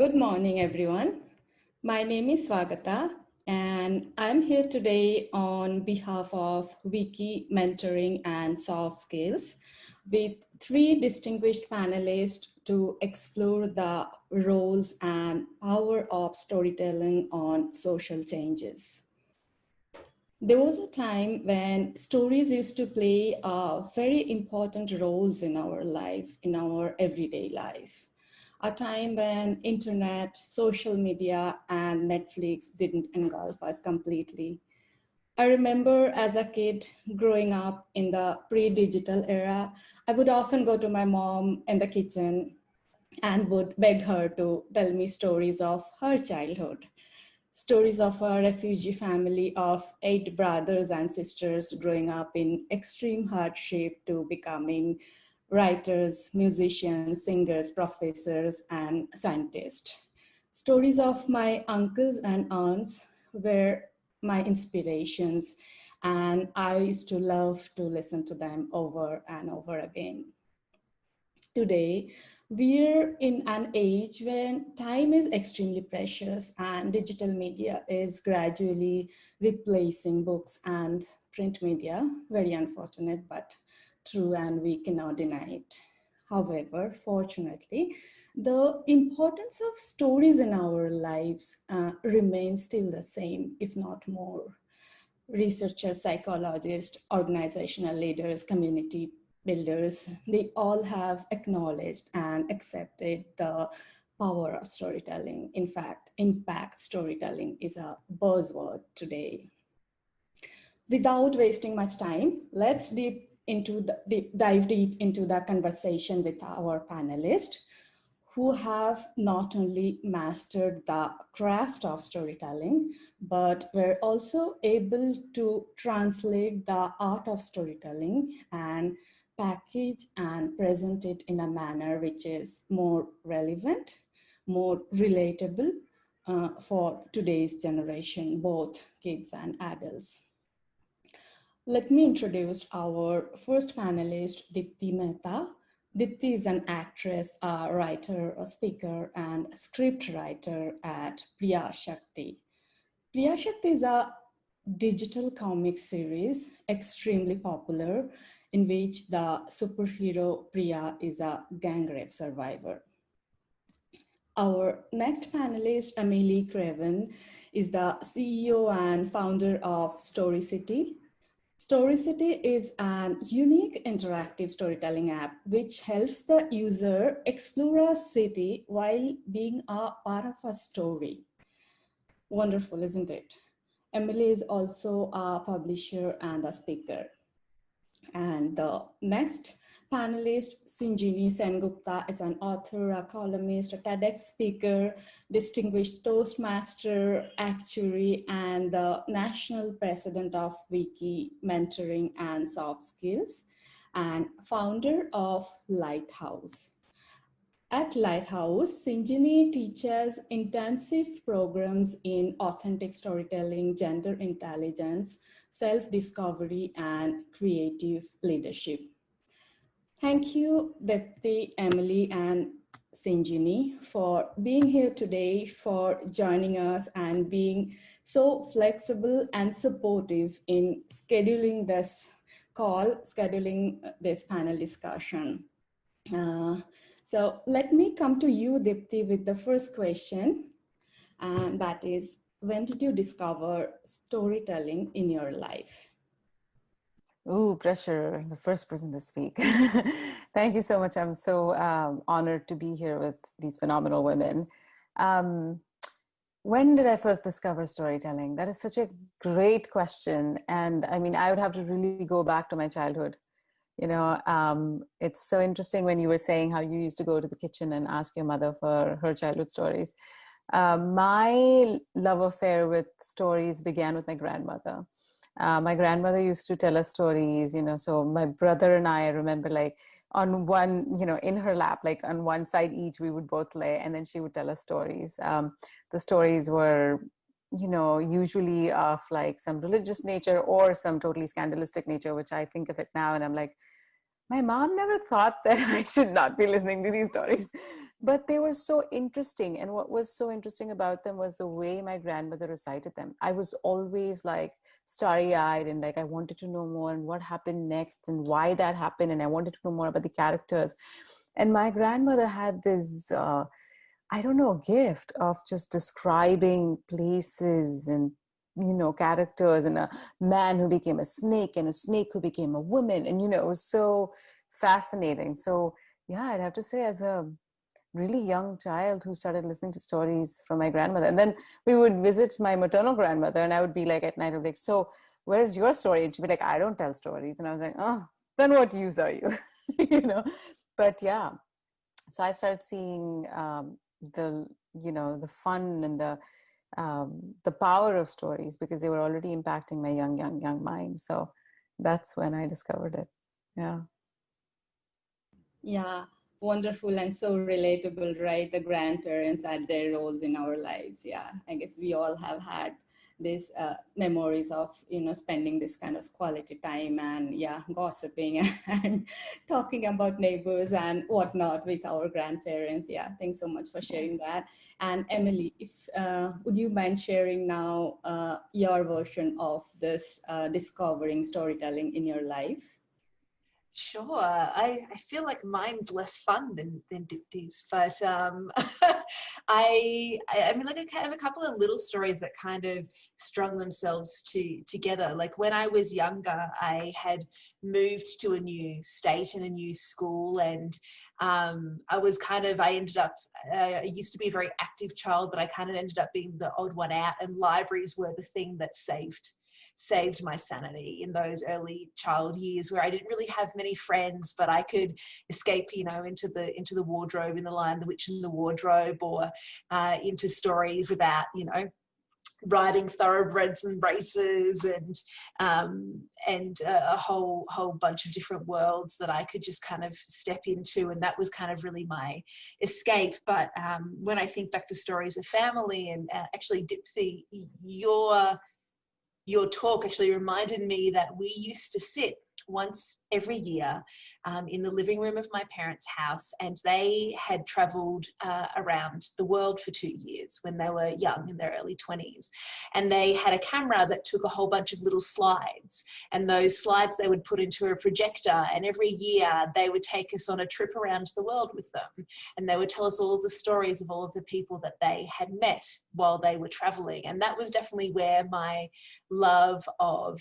Good morning, everyone. My name is Swagata, and I'm here today on behalf of WICCI Mentoring and Soft Skills with three distinguished panelists to explore the roles and power of storytelling on social changes. There was a time when stories used to play very important roles in our life, in our everyday life. A time when internet, social media, and Netflix didn't engulf us completely. I remember as a kid growing up in the pre-digital era, I would often go to my mom in the kitchen and would beg her to tell me stories of her childhood. Stories of a refugee family of 8 brothers and sisters growing up in extreme hardship to becoming writers, musicians, singers, professors, and scientists. Stories of my uncles and aunts were my inspirations, and I used to love to listen to them over and over again. Today, we're in an age when time is extremely precious and digital media is gradually replacing books and print media. Very unfortunate, but true, and we cannot deny it. However, fortunately, the importance of stories in our lives remains still the same, if not more. Researchers, psychologists, organizational leaders, community builders, they all have acknowledged and accepted the power of storytelling. In fact, impact storytelling is a buzzword today. Without wasting much time, let's dive deep into the conversation with our panelists who have not only mastered the craft of storytelling, but were also able to translate the art of storytelling and package and present it in a manner which is more relevant, more relatable for today's generation, both kids and adults. Let me introduce our first panelist, Dipti Mehta. Dipti is an actress, a writer, a speaker, and a script writer at Priya Shakti. Priya Shakti is a digital comic series, extremely popular, in which the superhero Priya is a gang rape survivor. Our next panelist, Amelie Craven, is the CEO and founder of Story City. Story City is an unique interactive storytelling app which helps the user explore a city while being a part of a story. Wonderful, isn't it? Emily is also a publisher and a speaker. And the next panelist, Sinjini Sengupta, is an author, a columnist, a TEDx speaker, distinguished Toastmaster, actuary, and the national president of WICCI Mentoring and Soft Skills, and founder of Lighthouse. At Lighthouse, Sinjini teaches intensive programs in authentic storytelling, gender intelligence, self-discovery, and creative leadership. Thank you, Dipti, Emily, and Sinjini for being here today, for joining us and being so flexible and supportive in scheduling this call, scheduling this panel discussion. So let me come to you, Dipti, with the first question, and that is, when did you discover storytelling in your life? Ooh, pressure, the first person to speak. Thank you so much. I'm so honored to be here with these phenomenal women. When did I first discover storytelling? That is such a great question. And I mean, I would have to really go back to my childhood. You know, it's so interesting when you were saying how you used to go to the kitchen and ask your mother for her childhood stories. My love affair with stories began with my grandmother. My grandmother used to tell us stories, you know, so my brother and I remember like on one, you know, in her lap, like on one side each, we would both lay and then she would tell us stories. The stories were, you know, usually of like some religious nature or some totally scandalistic nature, which I think of it now and I'm like, my mom never thought that I should not be listening to these stories. but they were so interesting. And what was so interesting about them was the way my grandmother recited them. I was always like starry-eyed and like I wanted to know more and what happened next and why that happened, and I wanted to know more about the characters. And my grandmother had this I don't know, gift of just describing places and, you know, characters, and a man who became a snake and a snake who became a woman. And, you know, it was so fascinating. So yeah, I'd have to say, as a really young child who started listening to stories from my grandmother, and then we would visit my maternal grandmother, and I would be like at night, I'd be like, so where's your story? And she'd be like, I don't tell stories. And I was like, oh, then what use are you? You know. But yeah, so I started seeing the, you know, the fun and the power of stories, because they were already impacting my young mind. So that's when I discovered it. Yeah. Yeah, wonderful and so relatable, right? The grandparents and their roles in our lives. Yeah, I guess we all have had these memories of, you know, spending this kind of quality time and yeah, gossiping and talking about neighbors and whatnot with our grandparents. Yeah, thanks so much for sharing that. And Emily, if would you mind sharing now your version of this discovering storytelling in your life? Sure. I feel like mine's less fun than Dipti's, but I mean, like, I have a couple of little stories that kind of strung themselves together. Like when I was younger, I had moved to a new state and a new school, and I ended up, I used to be a very active child, but I kind of ended up being the odd one out, and libraries were the thing that saved my sanity in those early child years, where I didn't really have many friends, but I could escape, you know, into the wardrobe in The Lion, the Witch and the Wardrobe, or into stories about, you know, riding thoroughbreds and races, and a whole bunch of different worlds that I could just kind of step into, and that was kind of really my escape. But when I think back to stories of family, and actually, Dipthi, your talk actually reminded me that we used to sit once every year in the living room of my parents' house, and they had travelled around the world for 2 years when they were young, in their early 20s. And they had a camera that took a whole bunch of little slides, and those slides they would put into a projector, and every year they would take us on a trip around the world with them, and they would tell us all of the stories of all of the people that they had met while they were travelling. And that was definitely where my love of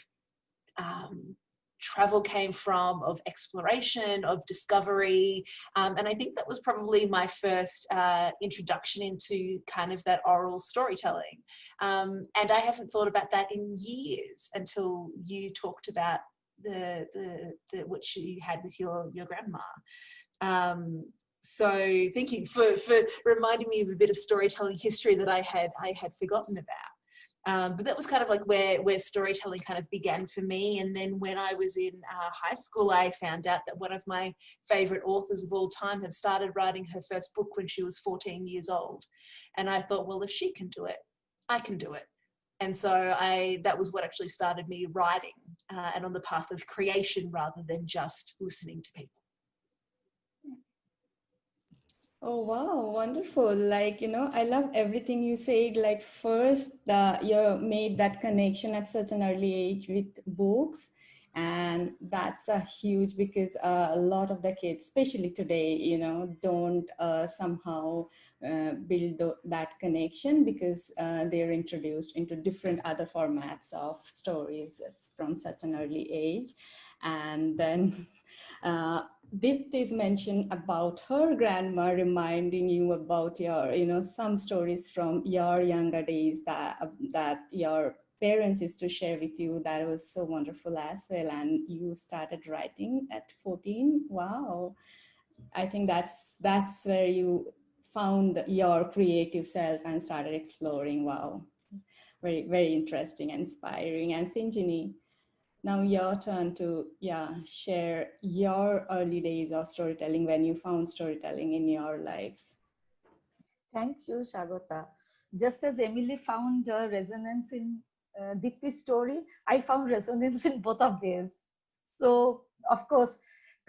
travel came from, of exploration, of discovery. And I think that was probably my first introduction into kind of that oral storytelling. And I haven't thought about that in years until you talked about the what you had with your grandma. So thank you for reminding me of a bit of storytelling history that I had forgotten about. But that was kind of like where storytelling kind of began for me. And then when I was in high school, I found out that one of my favorite authors of all time had started writing her first book when she was 14 years old. And I thought, well, if she can do it, I can do it. And so that was what actually started me writing and on the path of creation rather than just listening to people. Oh wow, wonderful. Like, you know, I love everything you said. Like first, you made that connection at such an early age with books. And that's a huge because a lot of the kids, especially today, you know, don't somehow build that connection because they're introduced into different other formats of stories from such an early age. And then Dipti's mentioned about her grandma reminding you about your, you know, some stories from your younger days that your parents used to share with you. That was so wonderful as well. And you started writing at 14. Wow. I think that's where you found your creative self and started exploring. Wow. Very, very interesting, inspiring. And Sinjini, now your turn to share your early days of storytelling when you found storytelling in your life. Thank you, Shagota. Just as Emily found resonance in Dipti's story, I found resonance in both of these. So, of course,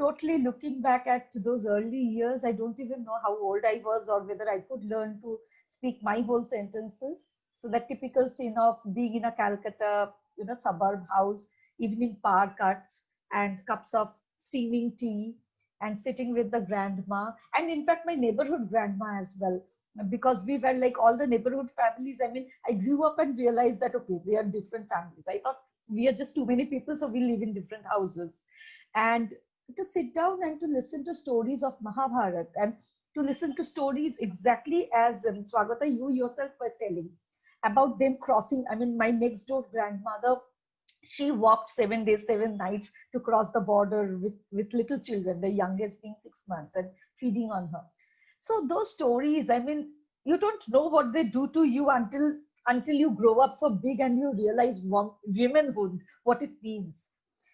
totally looking back at those early years, I don't even know how old I was or whether I could learn to speak my whole sentences. So that typical scene of being in a Calcutta, suburb house, evening power cuts and cups of steaming tea and sitting with the grandma, and in fact my neighborhood grandma as well, because we were like all the neighborhood families. I mean, I grew up and realized that okay, they are different families. I thought we are just too many people, so we live in different houses. And to sit down and to listen to stories of Mahabharata, and to listen to stories exactly as Swagata, you yourself were telling about them crossing. I mean, my next door grandmother, she walked 7 days, 7 nights to cross the border with little children, the youngest being 6 months, and feeding on her. So those stories, I mean, you don't know what they do to you until you grow up so big and you realize womanhood, what it means.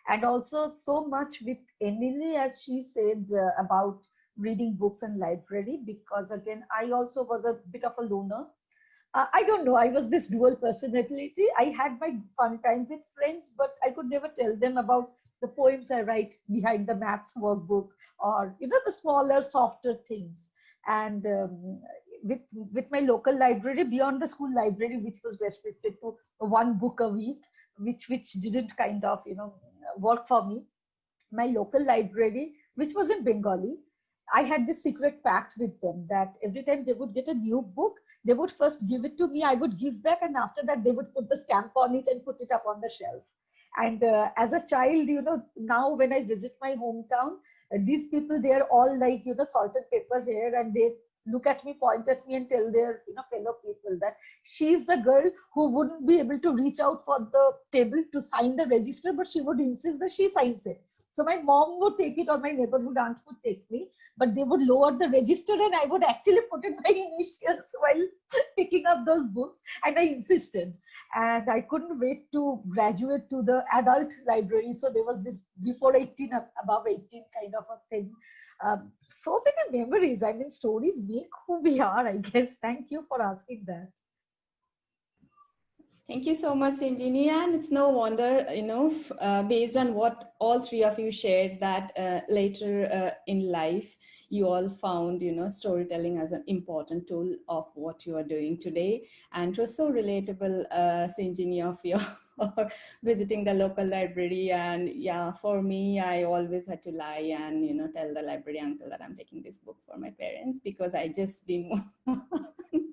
And also so much with Emily, as she said about reading books and library, because again, I also was a bit of a loner. I don't know. I was this dual personality. I had my fun times with friends, but I could never tell them about the poems I write behind the maths workbook, or the smaller, softer things. And with my local library, beyond the school library, which was restricted to one book a week, which didn't kind of work for me. My local library, which was in Bengali, I had this secret pact with them that every time they would get a new book, they would first give it to me, I would give back, and after that they would put the stamp on it and put it up on the shelf. And as a child, now when I visit my hometown, these people, they are all like, salt and pepper here, and they look at me, point at me, and tell their fellow people that she's the girl who wouldn't be able to reach out for the table to sign the register, but she would insist that she signs it. So my mom would take it, or my neighborhood aunt would take me, but they would lower the register and I would actually put in my initials while picking up those books. And I insisted. And I couldn't wait to graduate to the adult library. So there was this before 18, above 18 kind of a thing. So many memories. I mean, stories make who we are, I guess. Thank you for asking that. Thank you so much, Engineer. And it's no wonder, based on what all three of you shared, that later in life, you all found, storytelling as an important tool of what you are doing today. And it was so relatable, Engineer, of your visiting the local library. And yeah, for me, I always had to lie and, tell the library uncle that I'm taking this book for my parents, because I just didn't want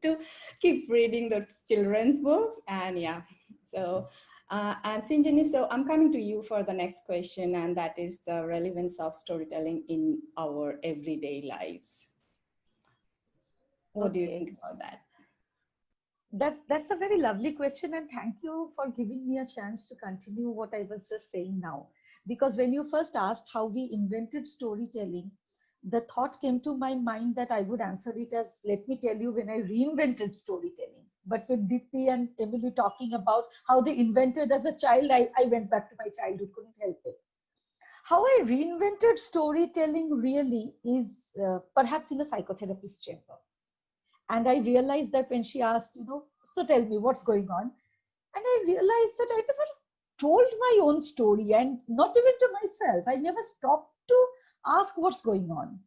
to keep reading those children's books. And yeah, so and Sinjini, so I'm coming to you for the next question, and that is the relevance of storytelling in our everyday lives. What do you think about that? That's a very lovely question, and thank you for giving me a chance to continue what I was just saying now. Because when you first asked how we invented storytelling, the thought came to my mind that I would answer it as, let me tell you when I reinvented storytelling. But with Deepti and Emily talking about how they invented as a child, I went back to my childhood, couldn't help it. How I reinvented storytelling really is perhaps in a psychotherapist's chamber. And I realized that when she asked, so tell me what's going on. And I realized that I never told my own story, and not even to myself. I never stopped to ask what's going on.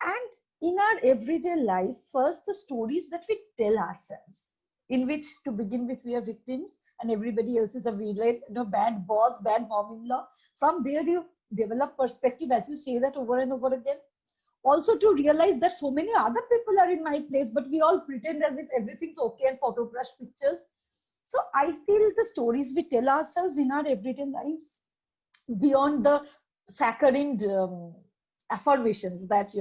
And in our everyday life, first, the stories that we tell ourselves, in which to begin with, we are victims and everybody else is a villain, bad boss, bad mom-in-law. From there, you develop perspective, as you say that over and over again. Also to realize that so many other people are in my place, but we all pretend as if everything's okay and photograph pictures. So I feel the stories we tell ourselves in our everyday lives, beyond the saccharine affirmations that,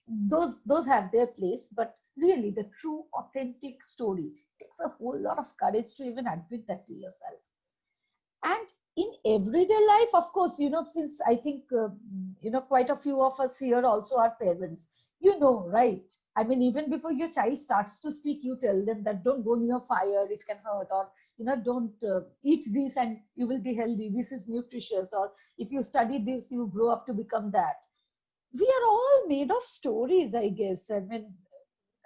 those have their place, but really the true authentic story takes a whole lot of courage to even admit that to yourself. And in everyday life, of course, since I think, quite a few of us here also are parents, right? I mean, even before your child starts to speak, you tell them that don't go near fire, it can hurt, or, don't eat this and you will be healthy, this is nutritious, or if you study this, you grow up to become that. We are all made of stories, I guess. I mean,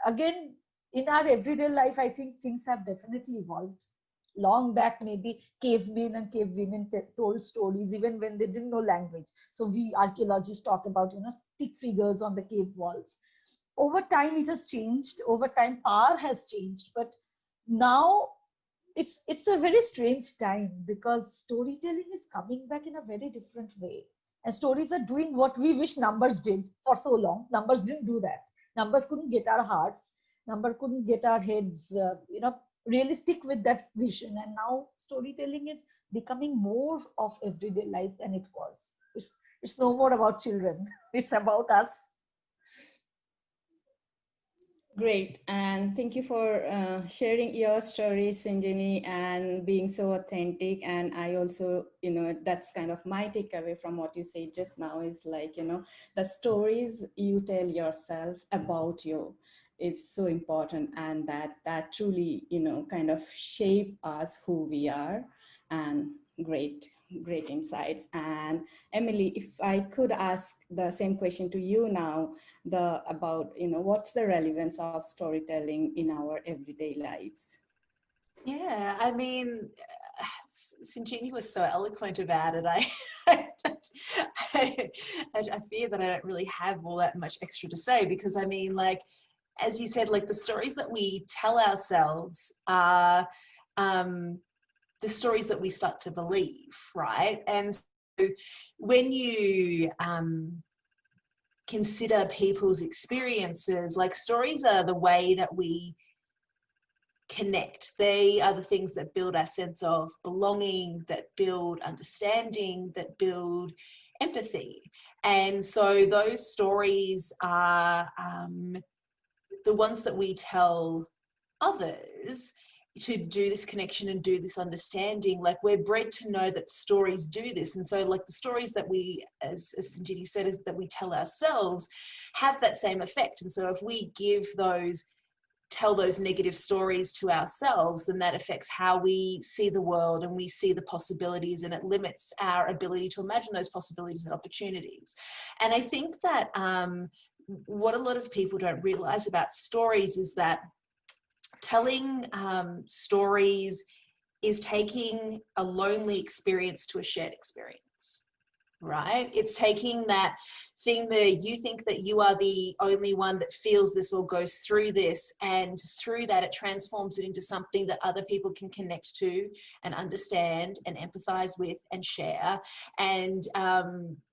again, in our everyday life, I think things have definitely evolved. long back, maybe cavemen and cave women told stories even when they didn't know language. So we archaeologists talk about, stick figures on the cave walls. Over time, it has changed. Over time, power has changed. But now it's a very strange time, because storytelling is coming back in a very different way. And stories are doing what we wish numbers did for so long. Numbers didn't do that. Numbers couldn't get our hearts. Number couldn't get our heads, really stick with that vision. And now storytelling is becoming more of everyday life than it was. It's no more about children. It's about us. Great, and thank you for sharing your story, Sanjini, and being so authentic. And I also, that's kind of my takeaway from what you said just now is like, the stories you tell yourself about you is so important, and that truly, kind of shape us who we are. And great insights. And Emily, if I could ask the same question to you now, about what's the relevance of storytelling in our everyday lives? Yeah, I mean, Sanjini was so eloquent about it. I fear that I don't really have all that much extra to say, because I mean, like, as you said, like the stories that we tell ourselves are the stories that we start to believe, right? And so when you consider people's experiences, like stories are the way that we connect. They are the things that build our sense of belonging, that build understanding, that build empathy. And so those stories are the ones that we tell others to do this connection and do this understanding. Like, we're bred to know that stories do this. And so like the stories that we, as Sanjini said, is that we tell ourselves, have that same effect. And so if we tell those negative stories to ourselves, then that affects how we see the world and we see the possibilities, and it limits our ability to imagine those possibilities and opportunities. And I think that what a lot of people don't realize about stories is that telling stories is taking a lonely experience to a shared experience, right? It's taking that thing that you think that you are the only one that feels this or goes through this, and through that it transforms it into something that other people can connect to and understand and empathize with and share. And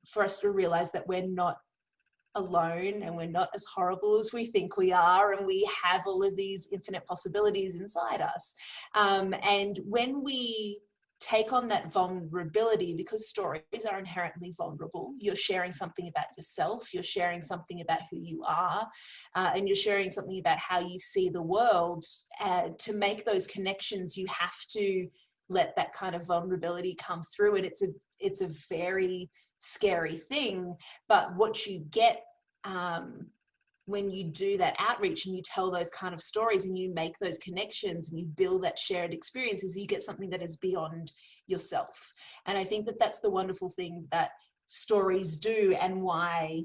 for us to realize that we're not alone and we're not as horrible as we think we are, and we have all of these infinite possibilities inside us. And when we take on that vulnerability, because stories are inherently vulnerable, you're sharing something about yourself, you're sharing something about who you are, and you're sharing something about how you see the world. To make those connections, you have to let that kind of vulnerability come through, and it's a very scary thing. But what you get when you do that outreach and you tell those kind of stories and you make those connections and you build that shared experience, is you get something that is beyond yourself. And I think that that's the wonderful thing that stories do, and why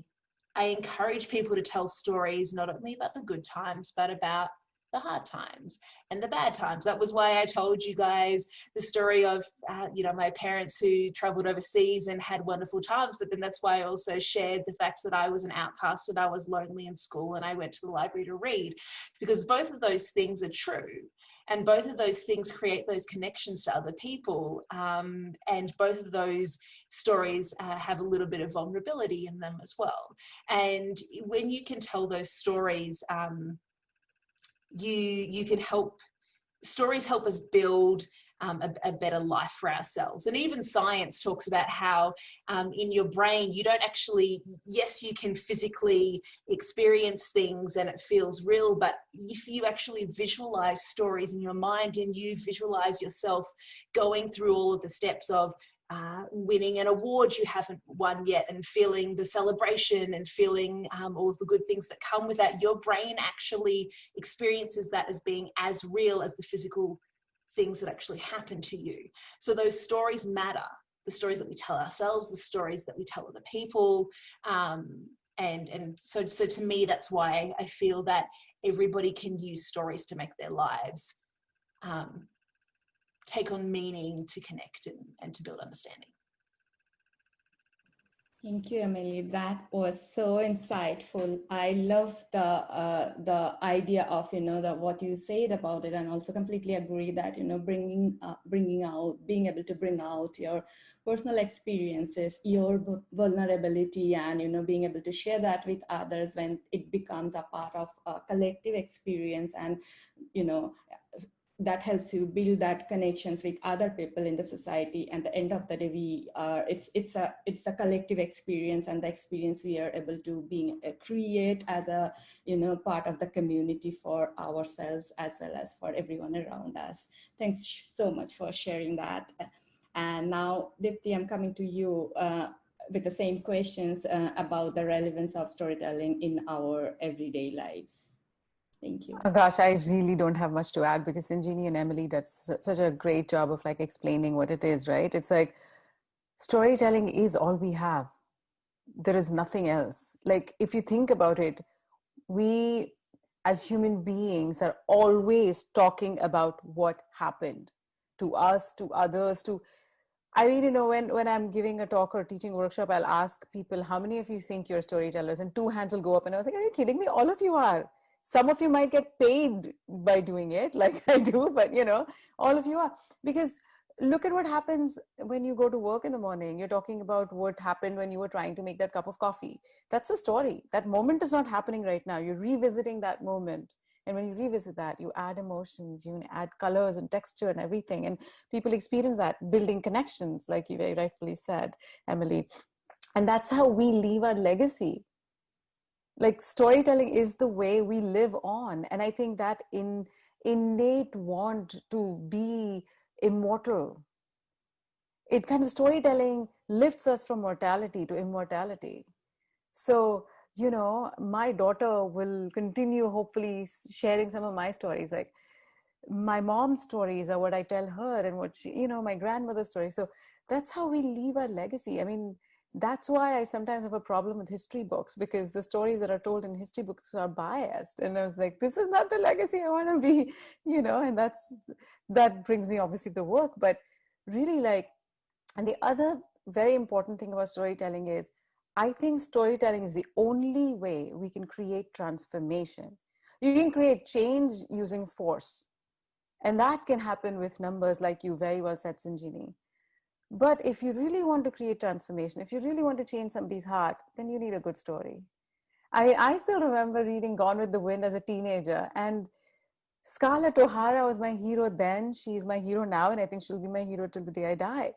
I encourage people to tell stories, not only about the good times, but about the hard times and the bad times. That was why I told you guys the story of, my parents who traveled overseas and had wonderful times. But then that's why I also shared the fact that I was an outcast and I was lonely in school and I went to the library to read, because both of those things are true. And both of those things create those connections to other people. And both of those stories have a little bit of vulnerability in them as well. And when you can tell those stories, you can stories help us build a better life for ourselves. And even science talks about how in your brain, you don't actually, yes, you can physically experience things and it feels real, but if you actually visualize stories in your mind and you visualize yourself going through all of the steps of winning an award you haven't won yet, and feeling the celebration and feeling all of the good things that come with that, your brain actually experiences that as being as real as the physical things that actually happen to you. So those stories matter, the stories that we tell ourselves, the stories that we tell other people. And so to me, that's why I feel that everybody can use stories to make their lives take on meaning to connect and to build understanding. Thank you, Emily. That was so insightful. I love the idea of the what you said about it, and also completely agree that bringing out, being able to bring out your personal experiences, your vulnerability, and being able to share that with others when it becomes a part of a collective experience, and you know that helps you build that connections with other people in the society. And at the end of the day, we are it's a collective experience, and the experience we are able to create as a part of the community for ourselves as well as for everyone around us. Thanks so much for sharing that. And now, Dipti, I'm coming to you with the same questions about the relevance of storytelling in our everyday lives. Thank you. Oh gosh, I really don't have much to add because Sanjini and Emily did such a great job of like explaining what it is, right? It's like storytelling is all we have. There is nothing else. Like if you think about it, we as human beings are always talking about what happened to us, to others, to I mean, when I'm giving a talk or teaching a workshop, I'll ask people, how many of you think you're storytellers? And two hands will go up. And I was like, are you kidding me? All of you are. Some of you might get paid by doing it, like I do, but all of you are. Because look at what happens when you go to work in the morning. You're talking about what happened when you were trying to make that cup of coffee. That's a story. That moment is not happening right now. You're revisiting that moment. And when you revisit that, you add emotions, you add colors and texture and everything. And people experience that, building connections, like you very rightfully said, Emily. And that's how we leave our legacy. Like storytelling is the way we live on. And I think that innate want to be immortal, it kind of storytelling lifts us from mortality to immortality. So my daughter will continue hopefully sharing some of my stories. Like my mom's stories are what I tell her, and what my grandmother's stories. So that's how we leave our legacy. I mean, that's why I sometimes have a problem with history books, because the stories that are told in history books are biased. And I was like, this is not the legacy I want to be, and that brings me obviously the work. But really, like, and the other very important thing about storytelling is, I think storytelling is the only way we can create transformation. You can create change using force. And that can happen with numbers, like you very well said, Sanjini. But if you really want to create transformation, if you really want to change somebody's heart, then you need a good story. I still remember reading Gone with the Wind as a teenager, and Scarlett O'Hara was my hero then. She's my hero now, and I think she'll be my hero till the day I die.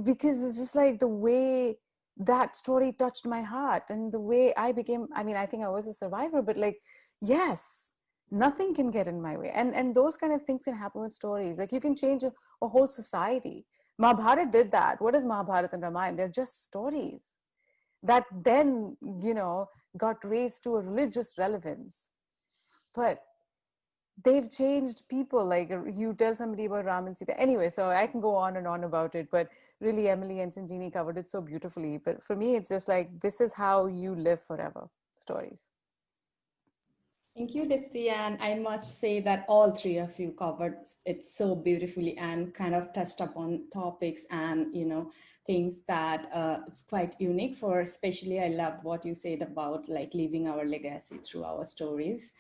Because it's just like the way that story touched my heart, and the way I became, I mean, I think I was a survivor, but like, yes, nothing can get in my way. And those kind of things can happen with stories. Like you can change a whole society. Mahabharata did that. What is Mahabharata and Ramayana? They're just stories that then, got raised to a religious relevance. But they've changed people. Like you tell somebody about Ram and Sita. Anyway, so I can go on and on about it, but really Emily and Sanjini covered it so beautifully. But for me, it's just like, this is how you live forever. Stories. Thank you, Dipti. And I must say that all three of you covered it so beautifully and kind of touched upon topics and, things that it's quite unique for, especially I loved what you said about like leaving our legacy through our stories,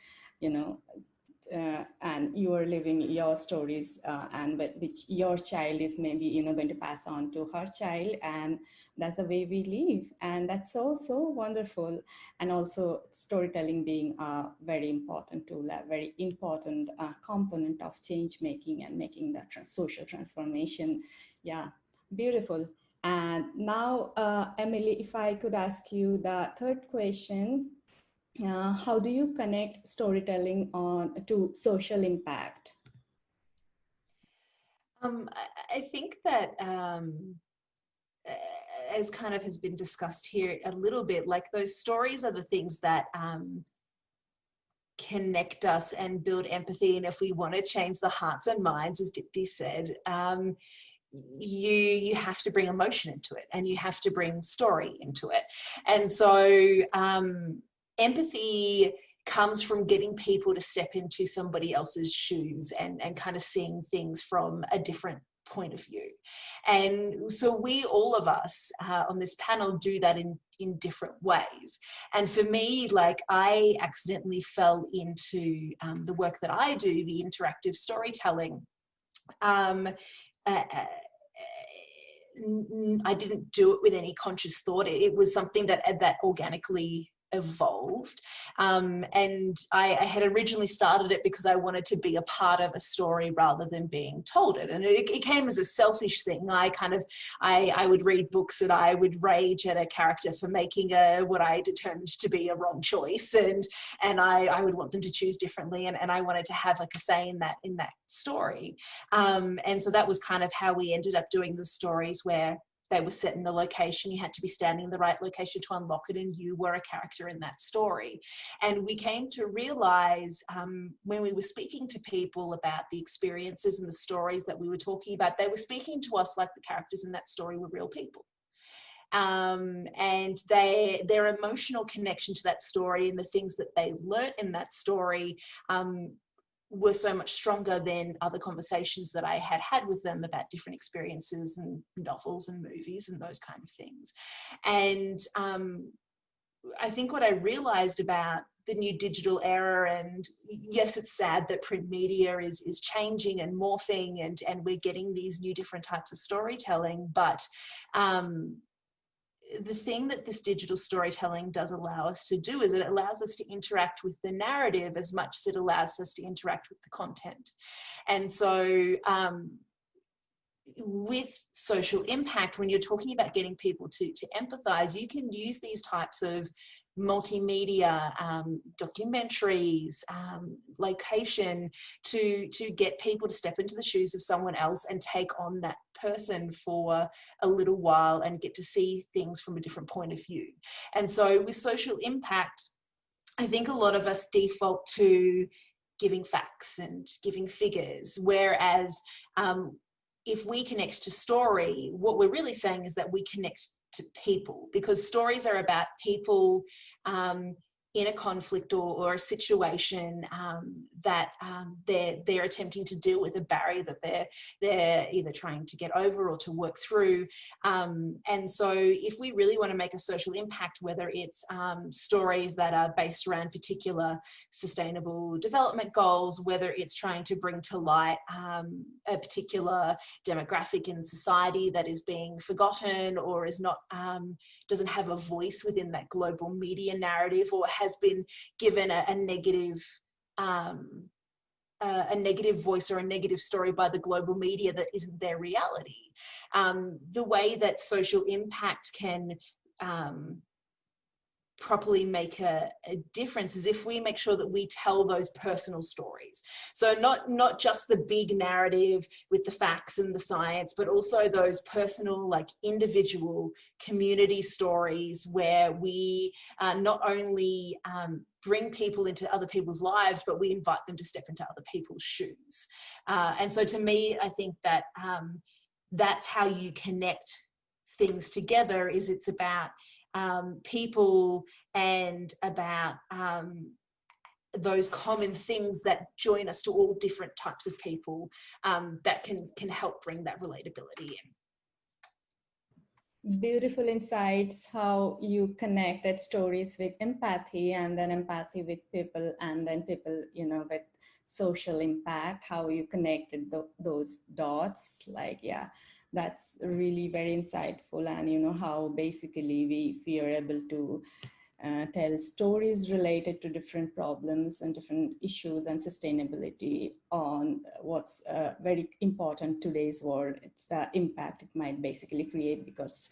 and you are living your stories and which your child is maybe going to pass on to her child, and that's the way we live, and that's so wonderful. And also storytelling being a very important tool, a very important component of change making and making that social transformation. Yeah, beautiful. And now Emily, if I could ask you the third question, how do you connect storytelling to social impact? I think that as kind of has been discussed here a little bit, like those stories are the things that connect us and build empathy. And if we want to change the hearts and minds, as Dipti said, you have to bring emotion into it, and you have to bring story into it. And so empathy comes from getting people to step into somebody else's shoes and kind of seeing things from a different point of view. And so we, all of us on this panel, do that in different ways. And for me, like, I accidentally fell into the work that I do, the interactive storytelling. I didn't do it with any conscious thought. It was something that organically evolved. And I had originally started it because I wanted to be a part of a story rather than being told it. And it came as a selfish thing. I would read books and I would rage at a character for making what I determined to be a wrong choice. And I would want them to choose differently. And I wanted to have like a say in that story. And so that was kind of how we ended up doing the stories where they were set in a location. You had to be standing in the right location to unlock it, and you were a character in that story. And we came to realize when we were speaking to people about the experiences and the stories that we were talking about, they were speaking to us like the characters in that story were real people. And their emotional connection to that story and the things that they learnt in that story were so much stronger than other conversations that I had with them about different experiences and novels and movies and those kind of things. And I think what I realized about the new digital era, and yes, it's sad that print media is changing and morphing, and we're getting these new different types of storytelling, but the thing that this digital storytelling does allow us to do is it allows us to interact with the narrative as much as it allows us to interact with the content. And so with social impact, when you're talking about getting people to empathize, you can use these types of multimedia, documentaries, location to get people to step into the shoes of someone else and take on that person for a little while and get to see things from a different point of view. And so with social impact, I think a lot of us default to giving facts and giving figures, whereas if we connect to story, what we're really saying is that we connect to people, because stories are about people in a conflict or a situation that they're attempting to deal with, a barrier that they're either trying to get over or to work through. And so if we really want to make a social impact, whether it's stories that are based around particular sustainable development goals, whether it's trying to bring to light a particular demographic in society that is being forgotten or is not doesn't have a voice within that global media narrative, or has been given a negative voice or a negative story by the global media that isn't their reality. The way that social impact can properly make a difference is if we make sure that we tell those personal stories. So not just the big narrative with the facts and the science, but also those personal, like individual community stories where we not only bring people into other people's lives, but we invite them to step into other people's shoes. And so to me, I think that that's how you connect things together, is it's about people and about those common things that join us to all different types of people that can help bring that relatability in. Beautiful insights, how you connected stories with empathy, and then empathy with people, and then people, with social impact, how you connected those dots. Like, yeah, that's really very insightful. And how basically we are able to tell stories related to different problems and different issues and sustainability on what's very important today's world. It's the impact it might basically create, because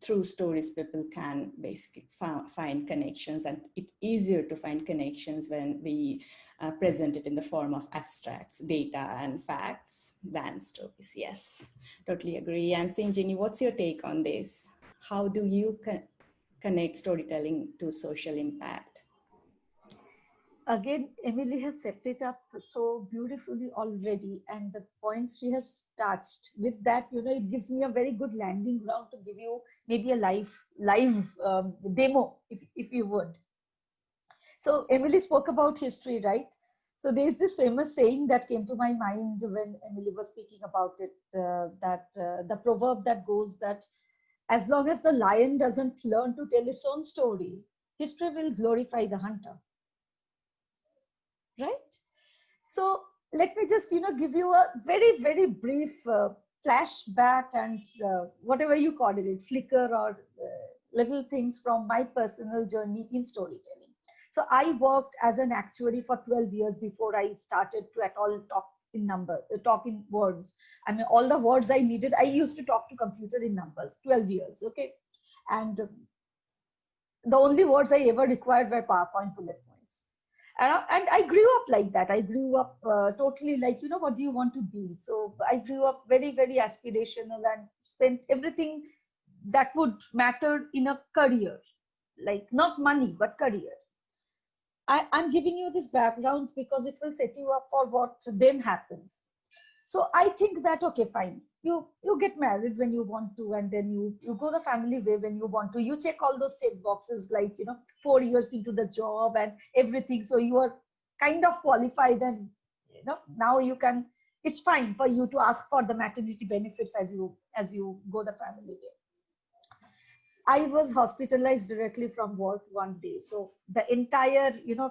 through stories people can basically find connections, and it's easier to find connections when we present it in the form of abstracts, data and facts than stories. Yes, totally agree. And Sinjini, what's your take on this? How do you connect storytelling to social impact? Again, Emily has set it up so beautifully already, and the points she has touched with that, it gives me a very good landing ground to give you maybe a live demo, if you would. So Emily spoke about history, right? So there's this famous saying that came to my mind when Emily was speaking about it, the proverb that goes that as long as the lion doesn't learn to tell its own story, history will glorify the hunter, right? So let me just, give you a very, very brief flashback and whatever you call it, flicker or little things from my personal journey in storytelling. So I worked as an actuary for 12 years before I started to at all talk in words. I mean, all the words I needed, I used to talk to computer in numbers, 12 years, okay? And the only words I ever required were PowerPoint bullet points. And I grew up like that. I grew up totally like, what do you want to be? So I grew up very, very aspirational and spent everything that would matter in a career, like not money, but career. I'm giving you this background because it will set you up for what then happens. So I think that, okay, fine. You get married when you want to, and then you go the family way when you want to. You check all those check boxes, like, 4 years into the job and everything. So you are kind of qualified, and, now you can, it's fine for you to ask for the maternity benefits as you go the family way. I was hospitalized directly from work one day. So the entire,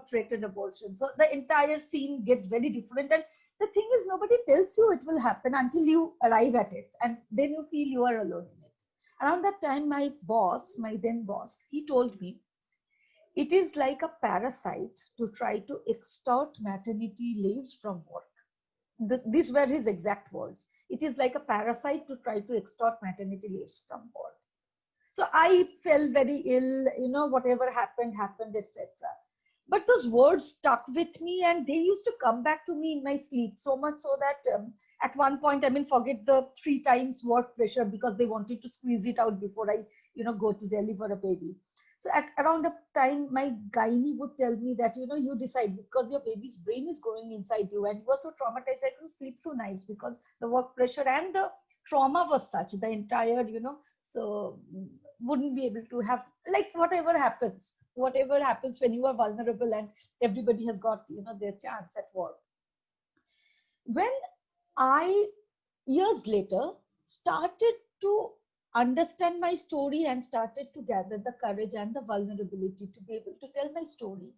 threatened abortion. So the entire scene gets very different. And the thing is, nobody tells you it will happen until you arrive at it. And then you feel you are alone in it. Around that time, my then boss, he told me, it is like a parasite to try to extort maternity leaves from work. These were his exact words. It is like a parasite to try to extort maternity leaves from work. So I felt very ill, whatever happened, etc. But those words stuck with me, and they used to come back to me in my sleep, so much so that at one point, forget the 3 times work pressure, because they wanted to squeeze it out before I, go to deliver a baby. So at around the time, my gynae would tell me that, you decide, because your baby's brain is growing inside you, and you were so traumatized, I couldn't sleep 2 nights because the work pressure and the trauma was such, the entire, so wouldn't be able to have, like, whatever happens when you are vulnerable and everybody has got, their chance at work. When I, years later, started to understand my story and started to gather the courage and the vulnerability to be able to tell my story,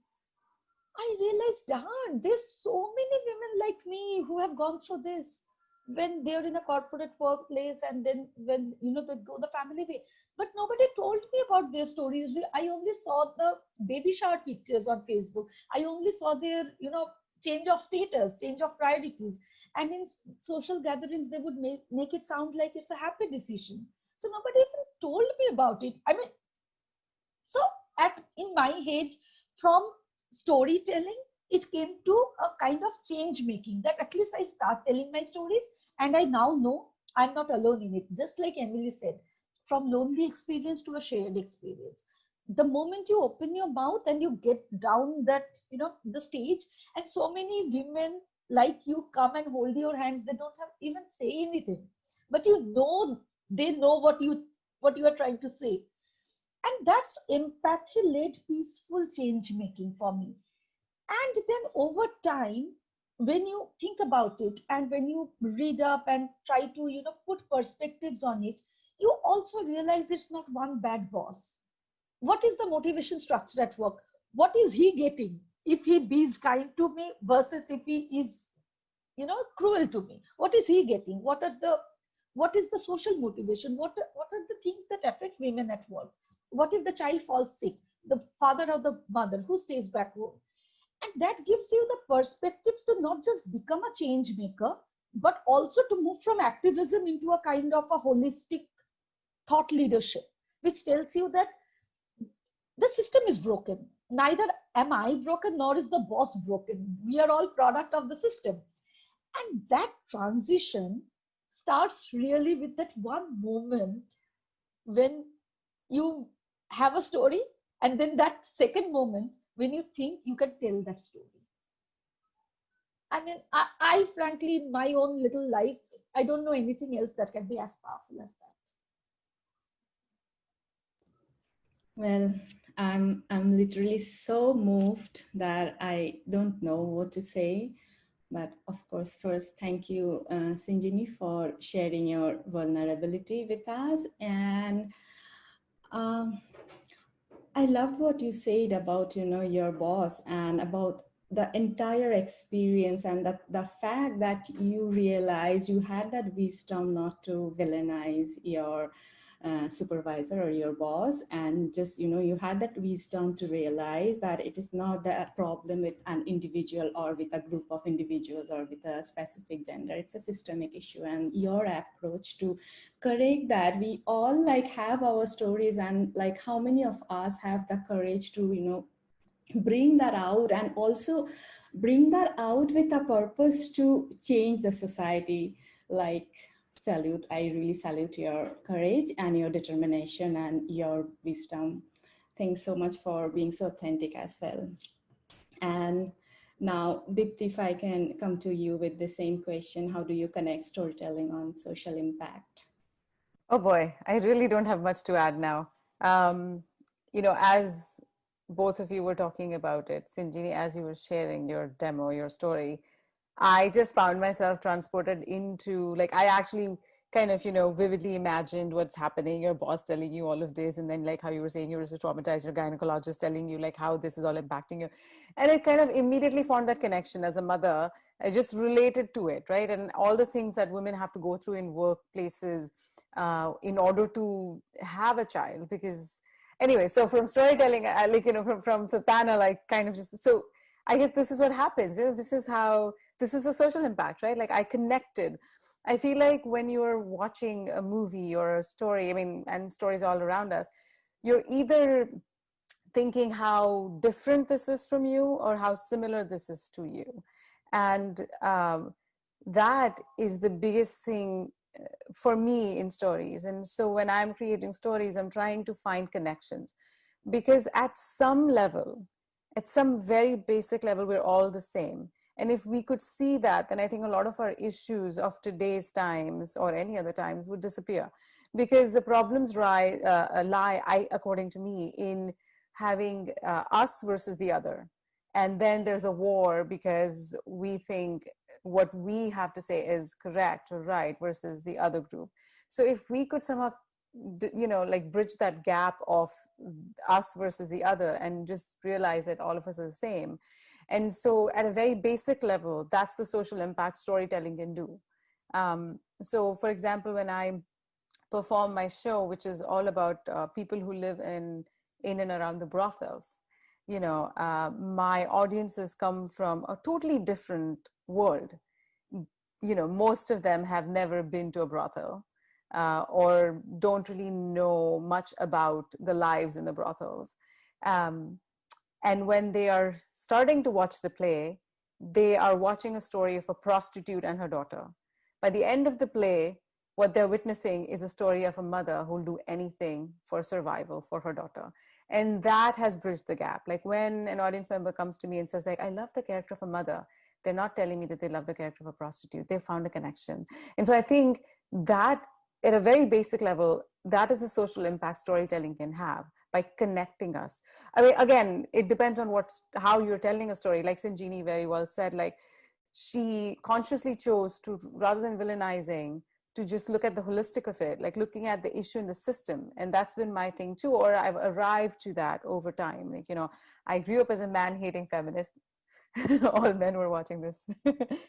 I realized, darn, there's so many women like me who have gone through this when they're in a corporate workplace, and then when, they go the family way. But nobody told me about their stories. I only saw the baby shower pictures on Facebook. I only saw their, change of status, change of priorities. And in social gatherings, they would make it sound like it's a happy decision. So nobody even told me about it. So in my head, from storytelling, it came to a kind of change making, that at least I start telling my stories, and I now know I'm not alone in it. Just like Emily said, from lonely experience to a shared experience. The moment you open your mouth and you get down that, the stage, and so many women like you come and hold your hands, they don't have even say anything, but they know what you are trying to say. And that's empathy-led peaceful change making for me. And then over time, when you think about it and when you read up and try to, put perspectives on it, you also realize it's not one bad boss. What is the motivation structure at work? What is he getting if he is kind to me versus if he is, cruel to me? What is he getting? What is the social motivation? What are the things that affect women at work? What if the child falls sick? The father or the mother, who stays back home? And that gives you the perspective to not just become a change maker, but also to move from activism into a kind of a holistic thought leadership, which tells you that the system is broken. Neither am I broken, nor is the boss broken. We are all product of the system. And that transition starts really with that one moment when you have a story, and then that second moment when you think you can tell that story. I frankly, in my own little life, I don't know anything else that can be as powerful as that. Well, I'm literally so moved that I don't know what to say. But of course, first, thank you, Sinjini, for sharing your vulnerability with us. And um, I love what you said about, your boss and about the entire experience, and the fact that you realized you had that wisdom not to villainize your supervisor or your boss, and just, you had that wisdom to realize that it is not the problem with an individual or with a group of individuals or with a specific gender. It's a systemic issue, and your approach to correct that. We all like have our stories, and like how many of us have the courage to bring that out, and also bring that out with a purpose to change the society. Like, salute, I really salute your courage and your determination and your wisdom. Thanks so much for being so authentic as well. And now, Dipti, if I can come to you with the same question, how do you connect storytelling on social impact? Oh boy, I really don't have much to add now. Um, as both of you were talking about it, Sinjini, as you were sharing your demo, your story, I just found myself transported into, like, I actually kind of, vividly imagined what's happening, your boss telling you all of this, and then like how you were saying you were so traumatized, your gynecologist telling you like how this is all impacting you. And it kind of immediately formed that connection as a mother. I just related to it, right? And all the things that women have to go through in workplaces in order to have a child. Because anyway, so from storytelling, I, like, from the panel, I kind of just, so I guess this is what happens. This is how, this is a social impact, right? Like I connected. I feel like when you're watching a movie or a story, I mean, and stories all around us, you're either thinking how different this is from you or how similar this is to you. And that is the biggest thing for me in stories. And so when I'm creating stories, I'm trying to find connections, because at some level, at some very basic level, we're all the same. And if we could see that, then I think a lot of our issues of today's times or any other times would disappear, because the problems lie, according to me, in having us versus the other. And then there's a war because we think what we have to say is correct or right versus the other group. So if we could somehow, like bridge that gap of us versus the other and just realize that all of us are the same. And so at a very basic level, that's the social impact storytelling can do. So for example, when I perform my show, which is all about people who live in and around the brothels, my audiences come from a totally different world. Most of them have never been to a brothel, or don't really know much about the lives in the brothels. And when they are starting to watch the play, they are watching a story of a prostitute and her daughter. By the end of the play, what they're witnessing is a story of a mother who'll do anything for survival for her daughter. And that has bridged the gap. Like when an audience member comes to me and says, like, I love the character of a mother, they're not telling me that they love the character of a prostitute. They found a connection. And so I think that at a very basic level, that is a social impact storytelling can have, by connecting us. I mean, again, it depends on how you're telling a story. Like Sinjini very well said, like she consciously chose to, rather than villainizing, to just look at the holistic of it, like looking at the issue in the system. And that's been my thing too, or I've arrived to that over time. Like, I grew up as a man-hating feminist. All men were watching this.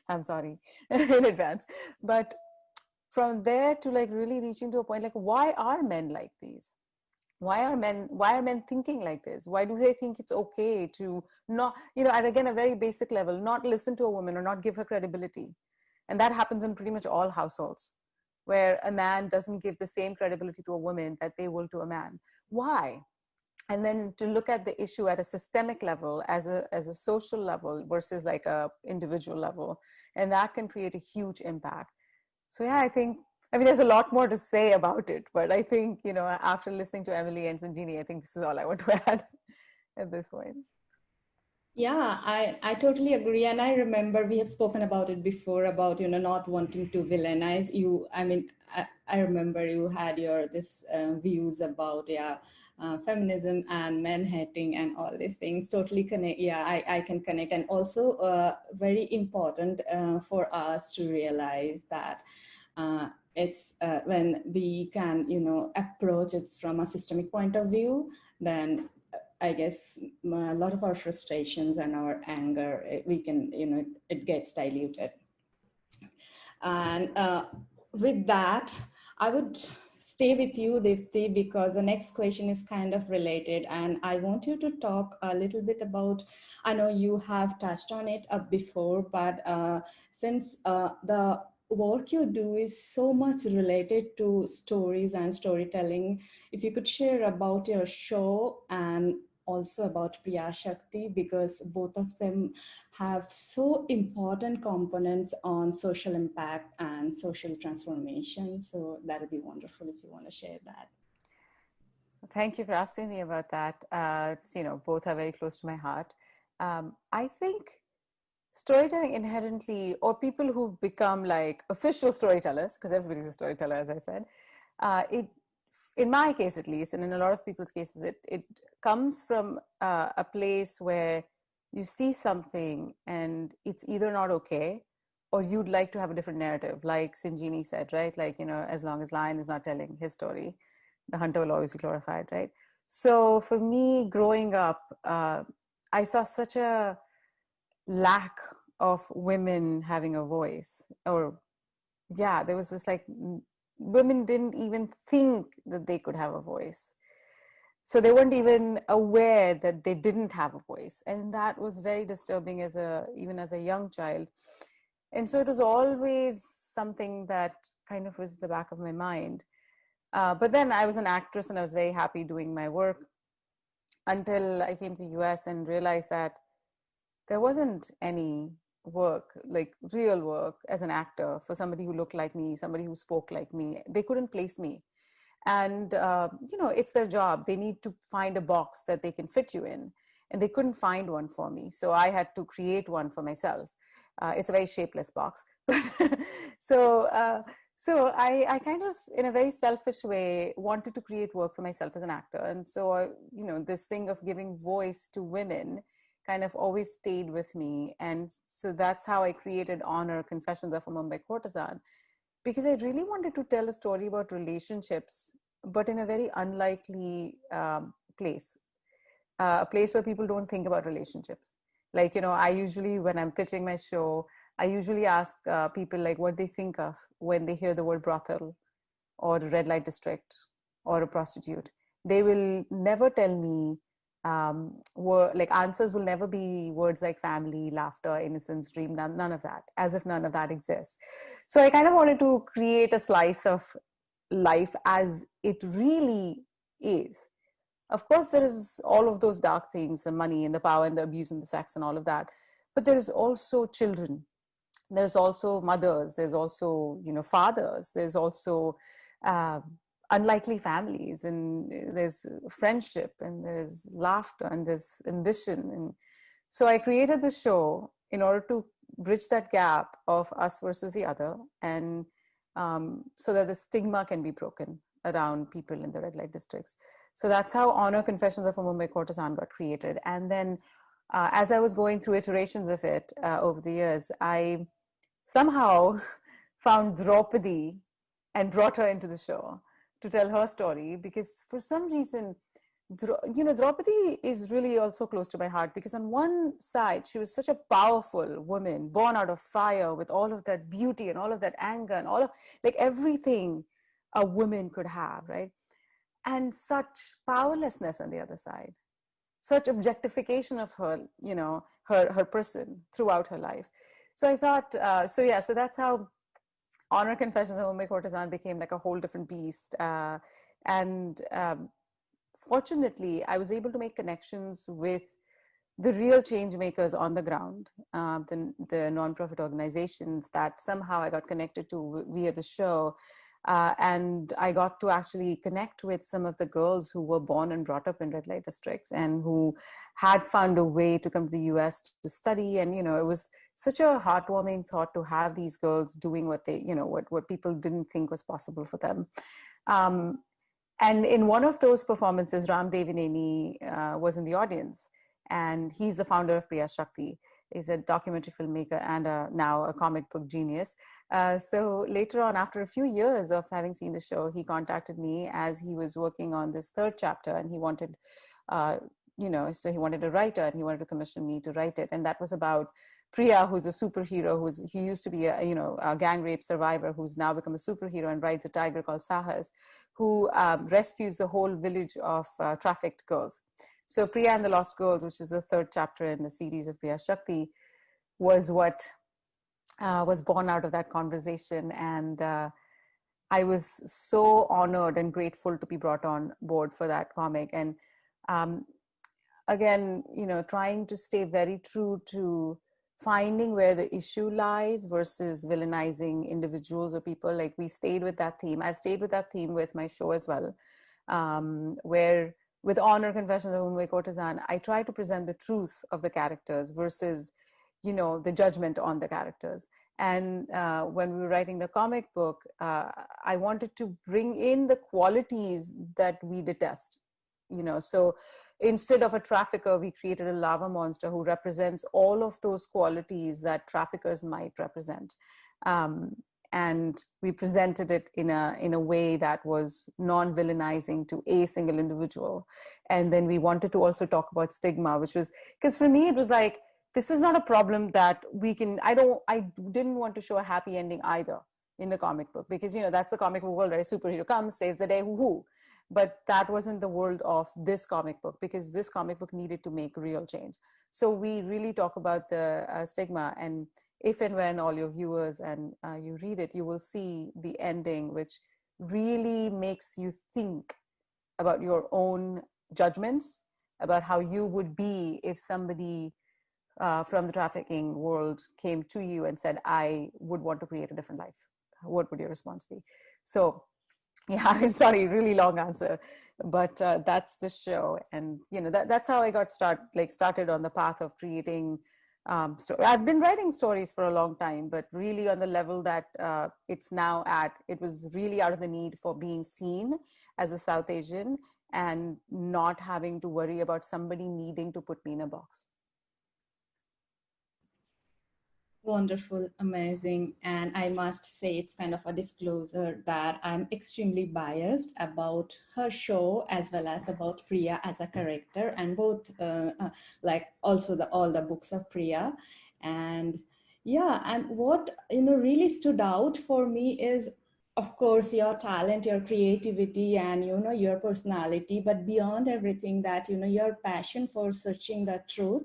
I'm sorry in advance. But from there to like really reaching to a point, like, why are men like these? Why are men thinking like this? Why do they think it's okay to not, at again, a very basic level, not listen to a woman or not give her credibility? And that happens in pretty much all households, where a man doesn't give the same credibility to a woman that they will to a man. Why? And then to look at the issue at a systemic level, as a social level versus like a individual level, and that can create a huge impact. So yeah, I mean, there's a lot more to say about it, but I think, after listening to Emily and Sanjini, I think this is all I want to add at this point. Yeah, I totally agree. And I remember we have spoken about it before about, not wanting to villainize you. I mean, I remember you had your this views about, yeah, feminism and men hating and all these things. Totally connect. Yeah, I can connect. And also very important for us to realize that it's when we can, approach it from a systemic point of view, then I guess a lot of our frustrations and our anger, we can, it gets diluted. And with that, I would stay with you, Dipti, because the next question is kind of related. And I want you to talk a little bit about, I know you have touched on it before, but since the work you do is so much related to stories and storytelling, if you could share about your show and also about Priya Shakti, because both of them have so important components on social impact and social transformation. So that would be wonderful if you want to share that. Thank you for asking me about that. It's, both are very close to my heart. I think storytelling inherently, or people who become like official storytellers, because everybody's a storyteller, as I said, it, in my case at least, and in a lot of people's cases, it comes from a place where you see something and it's either not okay, or you'd like to have a different narrative, like Sinjini said, right? Like, as long as lion is not telling his story, the hunter will always be glorified, right? So for me, growing up, I saw such a lack of women having a voice. Or yeah, there was this like women didn't even think that they could have a voice, so they weren't even aware that they didn't have a voice, and that was very disturbing as a even as a young child. And so it was always something that kind of was the back of my mind. But then I was an actress and I was very happy doing my work until I came to US and realized that there wasn't any work, like real work as an actor, for somebody who looked like me, somebody who spoke like me. They couldn't place me. And, it's their job. They need to find a box that they can fit you in. And they couldn't find one for me. So I had to create one for myself. It's a very shapeless box. But so I kind of, in a very selfish way, wanted to create work for myself as an actor. And so, this thing of giving voice to women kind of always stayed with me. And so that's how I created Honor, Confessions of a Mumbai Courtesan, because I really wanted to tell a story about relationships, but in a very unlikely place, a place where people don't think about relationships. Like, I usually, when I'm pitching my show, I usually ask people like what they think of when they hear the word brothel or a red light district or a prostitute. They will never tell me like answers will never be words like family, laughter, innocence, dream, none of that, as if none of that exists. So I kind of wanted to create a slice of life as it really is. Of course, there is all of those dark things, the money and the power and the abuse and the sex and all of that. But there is also children. There's also mothers. There's also, fathers. There's also uh, unlikely families, and there's friendship, and there's laughter, and there's ambition. And so I created the show in order to bridge that gap of us versus the other, and so that the stigma can be broken around people in the red light districts. So that's how Honor, Confessions of a Mumbai Courtesan got created. And then as I was going through iterations of it over the years, I somehow found Draupadi and brought her into the show to tell her story, because for some reason, Draupadi is really also close to my heart, because on one side, she was such a powerful woman, born out of fire, with all of that beauty and all of that anger and all of like everything a woman could have, right? And such powerlessness on the other side, such objectification of her, her person throughout her life. So I thought, so that's how Honor, Confessions of a Mumbai Courtesan became like a whole different beast. And Fortunately, I was able to make connections with the real change makers on the ground, the nonprofit organizations that somehow I got connected to via the show. And I got to actually connect with some of the girls who were born and brought up in red light districts and who had found a way to come to the US to study. And, it was such a heartwarming thought to have these girls doing what they, what people didn't think was possible for them. And in one of those performances, Ram Devineni was in the audience, and he's the founder of Priya Shakti. He's a documentary filmmaker and now a comic book genius. So later on, after a few years of having seen the show, he contacted me as he was working on this third chapter, and he wanted, so he wanted a writer, and he wanted to commission me to write it. And that was about Priya, who's a superhero, he used to be a gang rape survivor, who's now become a superhero and rides a tiger called Sahas, who rescues the whole village of trafficked girls. So Priya and the Lost Girls, which is the third chapter in the series of Priya Shakti, was what was born out of that conversation. And I was so honored and grateful to be brought on board for that comic. And again, trying to stay very true to finding where the issue lies versus villainizing individuals or people. Like, we stayed with that theme. I've stayed with that theme with my show as well, where with Honor, Confessions of a Mumbai Courtesan, I try to present the truth of the characters versus, the judgment on the characters. And when we were writing the comic book, I wanted to bring in the qualities that we detest, so instead of a trafficker, we created a lava monster who represents all of those qualities that traffickers might represent. And we presented it in a way that was non-villainizing to a single individual. And then we wanted to also talk about stigma, which was, because for me, it was like, this is not a problem that we can, I didn't want to show a happy ending either in the comic book, because, that's the comic book world, right? A superhero comes, saves the day, hoo-hoo. But that wasn't the world of this comic book, because this comic book needed to make real change. So we really talk about the stigma. And if and when all your viewers and you read it, you will see the ending, which really makes you think about your own judgments, about how you would be if somebody from the trafficking world came to you and said, I would want to create a different life. What would your response be? So yeah, sorry, really long answer, but that's the show. And that's how I got started on the path of creating I've been writing stories for a long time, but really on the level that it's now at, it was really out of the need for being seen as a South Asian and not having to worry about somebody needing to put me in a box. Wonderful, amazing. And I must say, it's kind of a disclosure that I'm extremely biased about her show as well as about Priya as a character, and both like also all the books of Priya. And yeah, and what really stood out for me is, of course, your talent, your creativity, and your personality, but beyond everything, that your passion for searching the truth,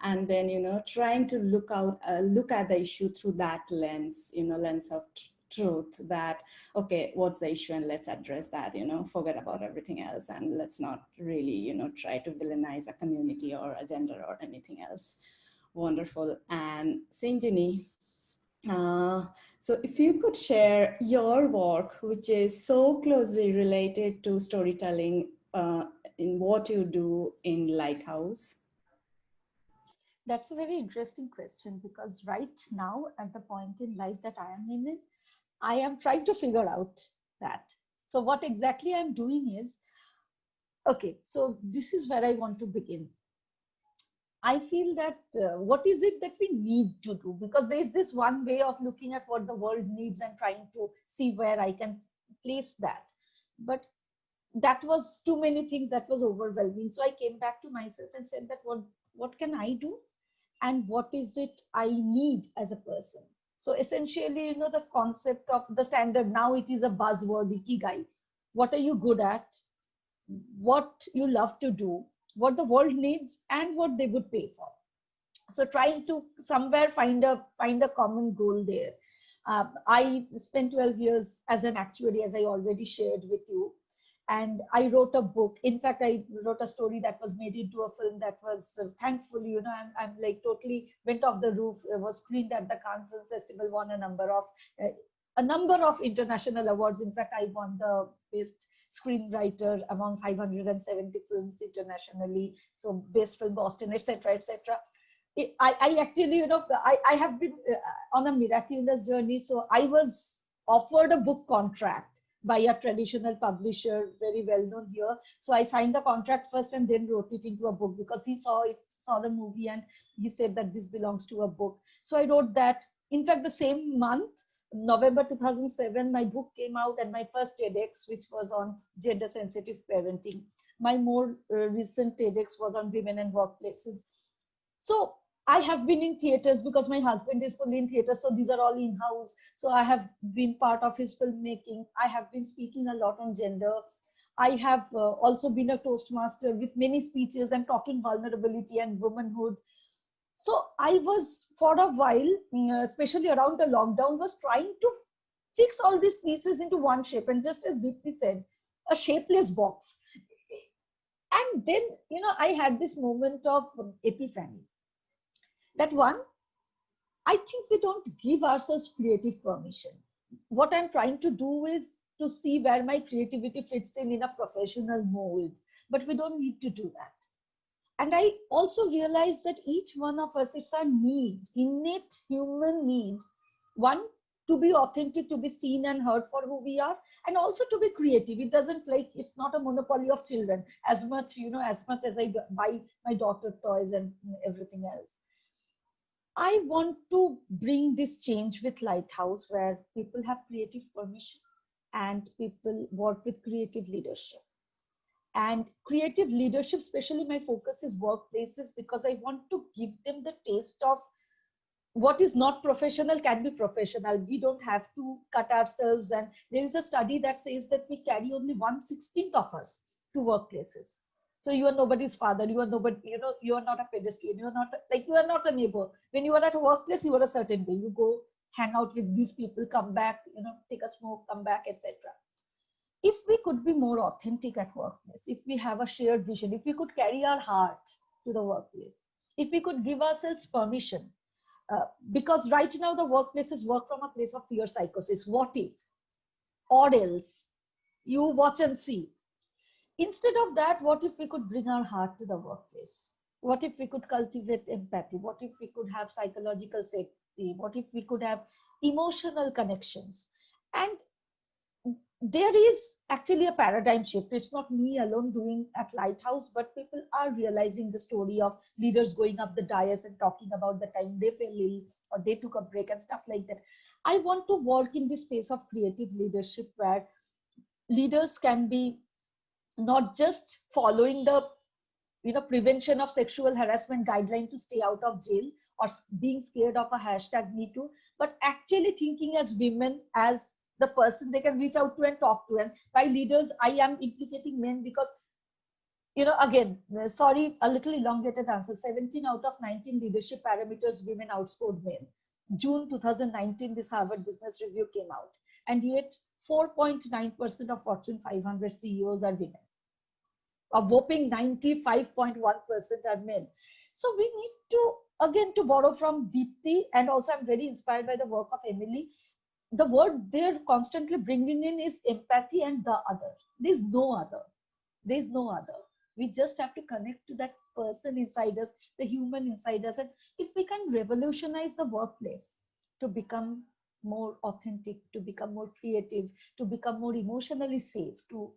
and then trying to look at the issue through that lens, lens of truth, that okay, what's the issue, and let's address that, forget about everything else, and let's not really try to villainize a community or a gender or anything else. Wonderful. And Sinjini, so if you could share your work, which is so closely related to storytelling, in what you do in Lighthouse. That's a very interesting question, because right now, at the point in life that I am in, I am trying to figure out that. So what exactly I'm doing is, okay, so this is where I want to begin. I feel that what is it that we need to do? Because there's this one way of looking at what the world needs and trying to see where I can place that. But that was too many things, that was overwhelming. So I came back to myself and said that what can I do? And what is it I need as a person? So essentially, the concept of the standard, now it is a buzzword, ikigai. What are you good at? What you love to do? What the world needs, and what they would pay for. So trying to somewhere find a common goal there. I spent 12 years as an actuary, as I already shared with you. And I wrote a book. In fact, I wrote a story that was made into a film that was thankfully, I'm like totally went off the roof, was screened at the Cannes Film Festival, won a number of a number of international awards. In fact, I won the best screenwriter among 570 films internationally. So best film Boston, etc., etc. I actually, I have been on a miraculous journey. So I was offered a book contract by a traditional publisher, very well known here. So I signed the contract first and then wrote it into a book, because he saw the movie, and he said that this belongs to a book. So I wrote that. In fact, the same month, November 2007, my book came out, and my first TEDx, which was on gender sensitive parenting. My more recent TEDx was on women and workplaces. So I have been in theaters because my husband is fully in theater. So these are all in-house. So I have been part of his filmmaking. I have been speaking a lot on gender. I have also been a Toastmaster with many speeches and talking vulnerability and womanhood. So I was, for a while, especially around the lockdown, was trying to fix all these pieces into one shape. And just as Deepti said, a shapeless box. And then, I had this moment of epiphany. That one, I think we don't give ourselves creative permission. What I'm trying to do is to see where my creativity fits in a professional mold, but we don't need to do that. And I also realized that each one of us, it's our need, innate human need, one, to be authentic, to be seen and heard for who we are, and also to be creative. It doesn't it's not a monopoly of children as much, as much as I buy my daughter toys and everything else. I want to bring this change with Lighthouse, where people have creative permission and people work with creative leadership. And creative leadership, especially my focus is workplaces, because I want to give them the taste of what is not professional can be professional. We don't have to cut ourselves. And there is a study that says that we carry only 1/16 of us to workplaces. So you are nobody's father, you are nobody, you are not a pedestrian, you are not a neighbor. When you are at a workplace, you are a certain way. You go hang out with these people, come back, take a smoke, come back, etc. If we could be more authentic at workplace, if we have a shared vision, if we could carry our heart to the workplace, if we could give ourselves permission, because right now the workplaces work from a place of fear psychosis. What if? Or else? You watch and see. Instead of that, what if we could bring our heart to the workplace? What if we could cultivate empathy? What if we could have psychological safety? What if we could have emotional connections? And there is actually a paradigm shift. It's not me alone doing at Lighthouse, but people are realizing the story of leaders going up the dais and talking about the time they fell ill or they took a break and stuff like that. I want to work in this space of creative leadership, where leaders can be not just following the prevention of sexual harassment guideline to stay out of jail, or being scared of a hashtag Me Too, but actually thinking as women, as the person they can reach out to and talk to. And by leaders, I am implicating men, because, again, sorry, a little elongated answer, 17 out of 19 leadership parameters, women outscored men. June 2019, this Harvard Business Review came out. And yet 4.9% of Fortune 500 CEOs are women. A whopping 95.1% are men. So we need to, again, to borrow from Deepti, and also I'm very inspired by the work of Emily. The word they're constantly bringing in is empathy and the other. There's no other. There's no other. We just have to connect to that person inside us, the human inside us. And if we can revolutionize the workplace to become more authentic, to become more creative, to become more emotionally safe, to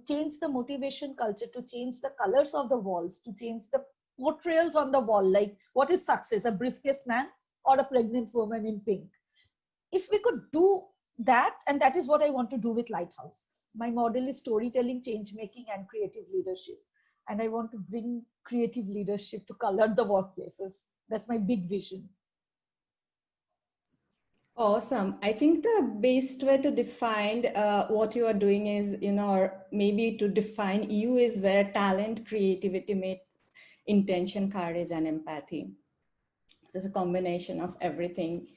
change the motivation culture, to change the colors of the walls, to change the portrayals on the wall, like what is success, a briefcase man or a pregnant woman in pink. If we could do that, and that is what I want to do with Lighthouse. My model is storytelling, change making, and creative leadership. And I want to bring creative leadership to color the workplaces. That's my big vision. Awesome. I think the best way to define what you are doing is, or maybe to define you, is where talent, creativity meets intention, courage, and empathy. This is a combination of everything.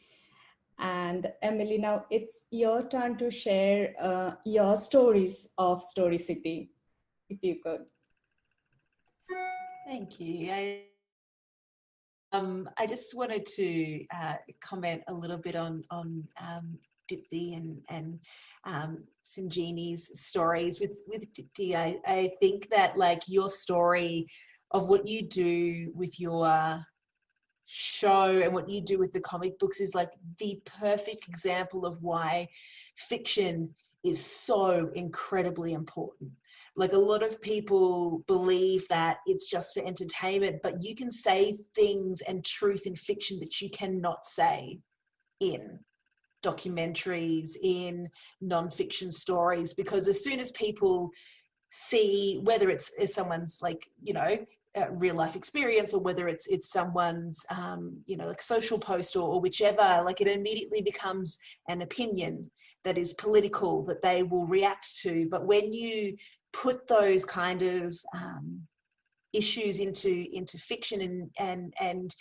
And Emily, now it's your turn to share your stories of Story City, if you could. Thank you. I just wanted to comment a little bit on Dipti and Sanjeeni's stories. With Dipti, I think that like your story of what you do with your show and what you do with the comic books is like the perfect example of why fiction is so incredibly important. Like a lot of people believe that it's just for entertainment, but you can say things and truth in fiction that you cannot say in documentaries, in non-fiction stories, because as soon as people see, whether it's someone's like, you know, real life experience, or whether it's someone's you know, like social post or whichever, like it immediately becomes an opinion that is political that they will react to. But when you put those kind of issues into fiction and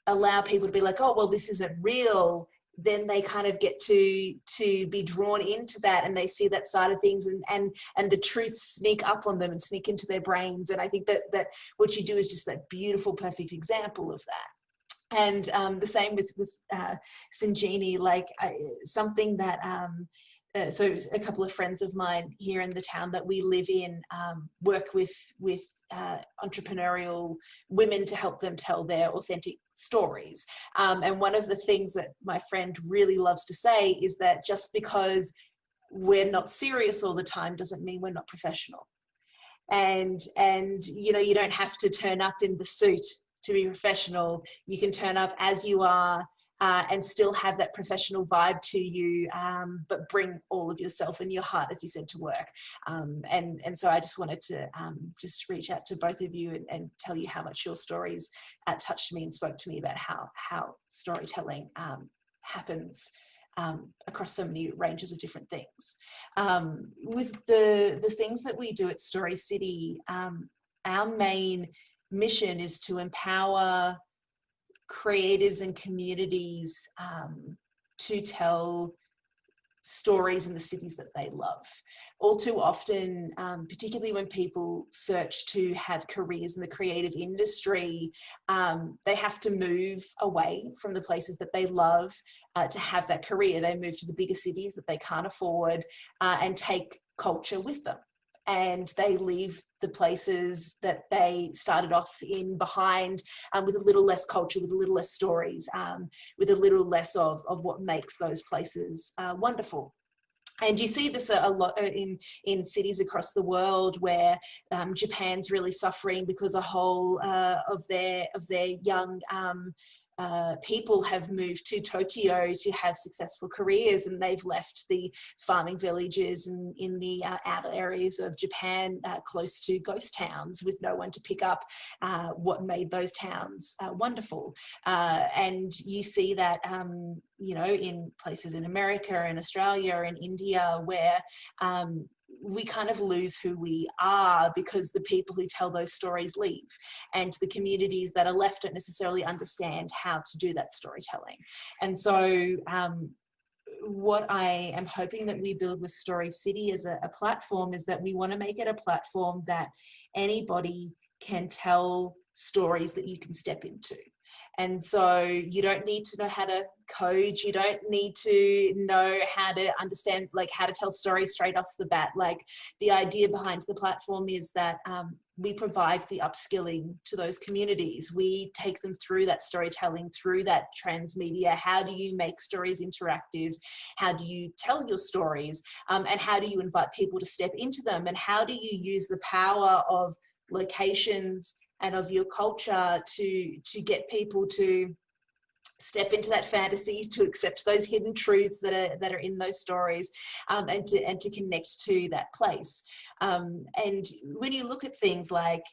allow people to be like, oh well, this isn't real, then they kind of get to be drawn into that, and they see that side of things, and the truth sneak up on them and sneak into their brains. And I think that what you do is just that beautiful, perfect example of that. And the same with Sanjeeni, like something that so a couple of friends of mine here in the town that we live in work with entrepreneurial women to help them tell their authentic stories. And one of the things that my friend really loves to say is that just because we're not serious all the time doesn't mean we're not professional. And you know, you don't have to turn up in the suit to be professional. You can turn up as you are, and still have that professional vibe to you, but bring all of yourself and your heart, as you said, to work. And so I just wanted to just reach out to both of you and tell you how much your stories touched me and spoke to me about how storytelling happens across so many ranges of different things. With the things that we do at Story City, our main mission is to empower creatives and communities to tell stories in the cities that they love. All too often, particularly when people search to have careers in the creative industry, they have to move away from the places that they love to have that career. They move to the bigger cities that they can't afford and take culture with them. And they leave the places that they started off in behind with a little less culture, with a little less stories, with a little less of what makes those places wonderful. And you see this a lot in cities across the world, where Japan's really suffering because a whole of their young people have moved to Tokyo to have successful careers, and they've left the farming villages and in the outer areas of Japan close to ghost towns with no one to pick up what made those towns wonderful. And you see that you know, in places in America and Australia and India, where we kind of lose who we are because the people who tell those stories leave, and the communities that are left don't necessarily understand how to do that storytelling. And so what I am hoping that we build with Story City as a platform is that we want to make it a platform that anybody can tell stories that you can step into. And so you don't need to know how to code. You don't need to know how to understand, like, how to tell stories straight off the bat. Like, the idea behind the platform is that we provide the upskilling to those communities. We take them through that storytelling, through that transmedia. How do you make stories interactive? How do you tell your stories? And how do you invite people to step into them? And how do you use the power of locations and of your culture to get people to step into that fantasy, to accept those hidden truths that are in those stories, and to connect to that place. And when you look at things like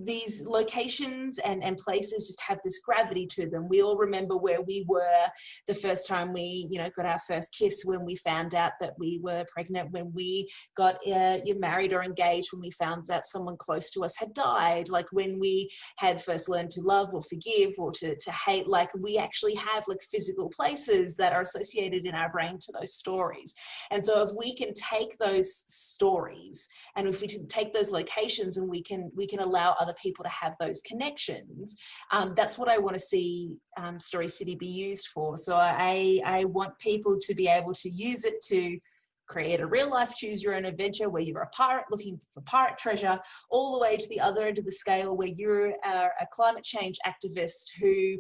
these locations and places just have this gravity to them. We all remember where we were the first time we, you know, got our first kiss, when we found out that we were pregnant, when we got married or engaged, when we found out someone close to us had died, like when we had first learned to love or forgive or to hate. Like, we actually have like physical places that are associated in our brain to those stories. And so if we can take those stories, and if we can take those locations, and we can allow allow other people to have those connections. That's what I want to see Story City be used for. So I want people to be able to use it to create a real life choose your own adventure where you're a pirate looking for pirate treasure, all the way to the other end of the scale where you're a climate change activist who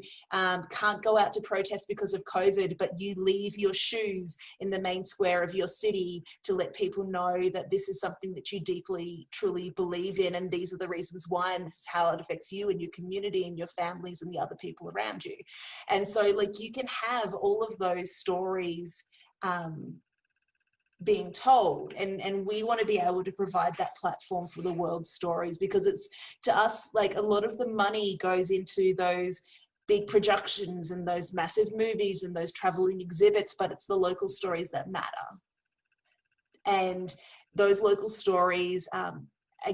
can't go out to protest because of COVID, but you leave your shoes in the main square of your city to let people know that this is something that you deeply, truly believe in, and these are the reasons why, and this is how it affects you and your community and your families and the other people around you. And so like you can have all of those stories being told, and we want to be able to provide that platform for the world's stories, because it's, to us, like a lot of the money goes into those big productions and those massive movies and those traveling exhibits, but it's the local stories that matter. And those local stories are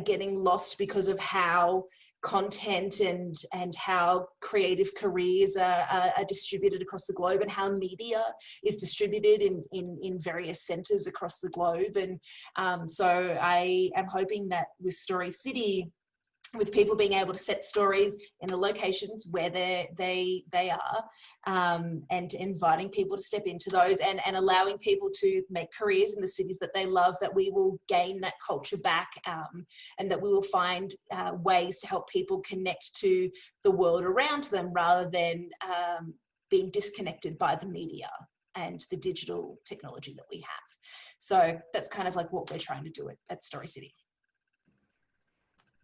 getting lost because of how content and how creative careers are distributed across the globe, and how media is distributed in various centers across the globe. And so I am hoping that with Story City, with people being able to set stories in the locations where they are, and inviting people to step into those, and allowing people to make careers in the cities that they love, that we will gain that culture back, and that we will find ways to help people connect to the world around them, rather than being disconnected by the media and the digital technology that we have. So that's kind of like what we're trying to do at Story City.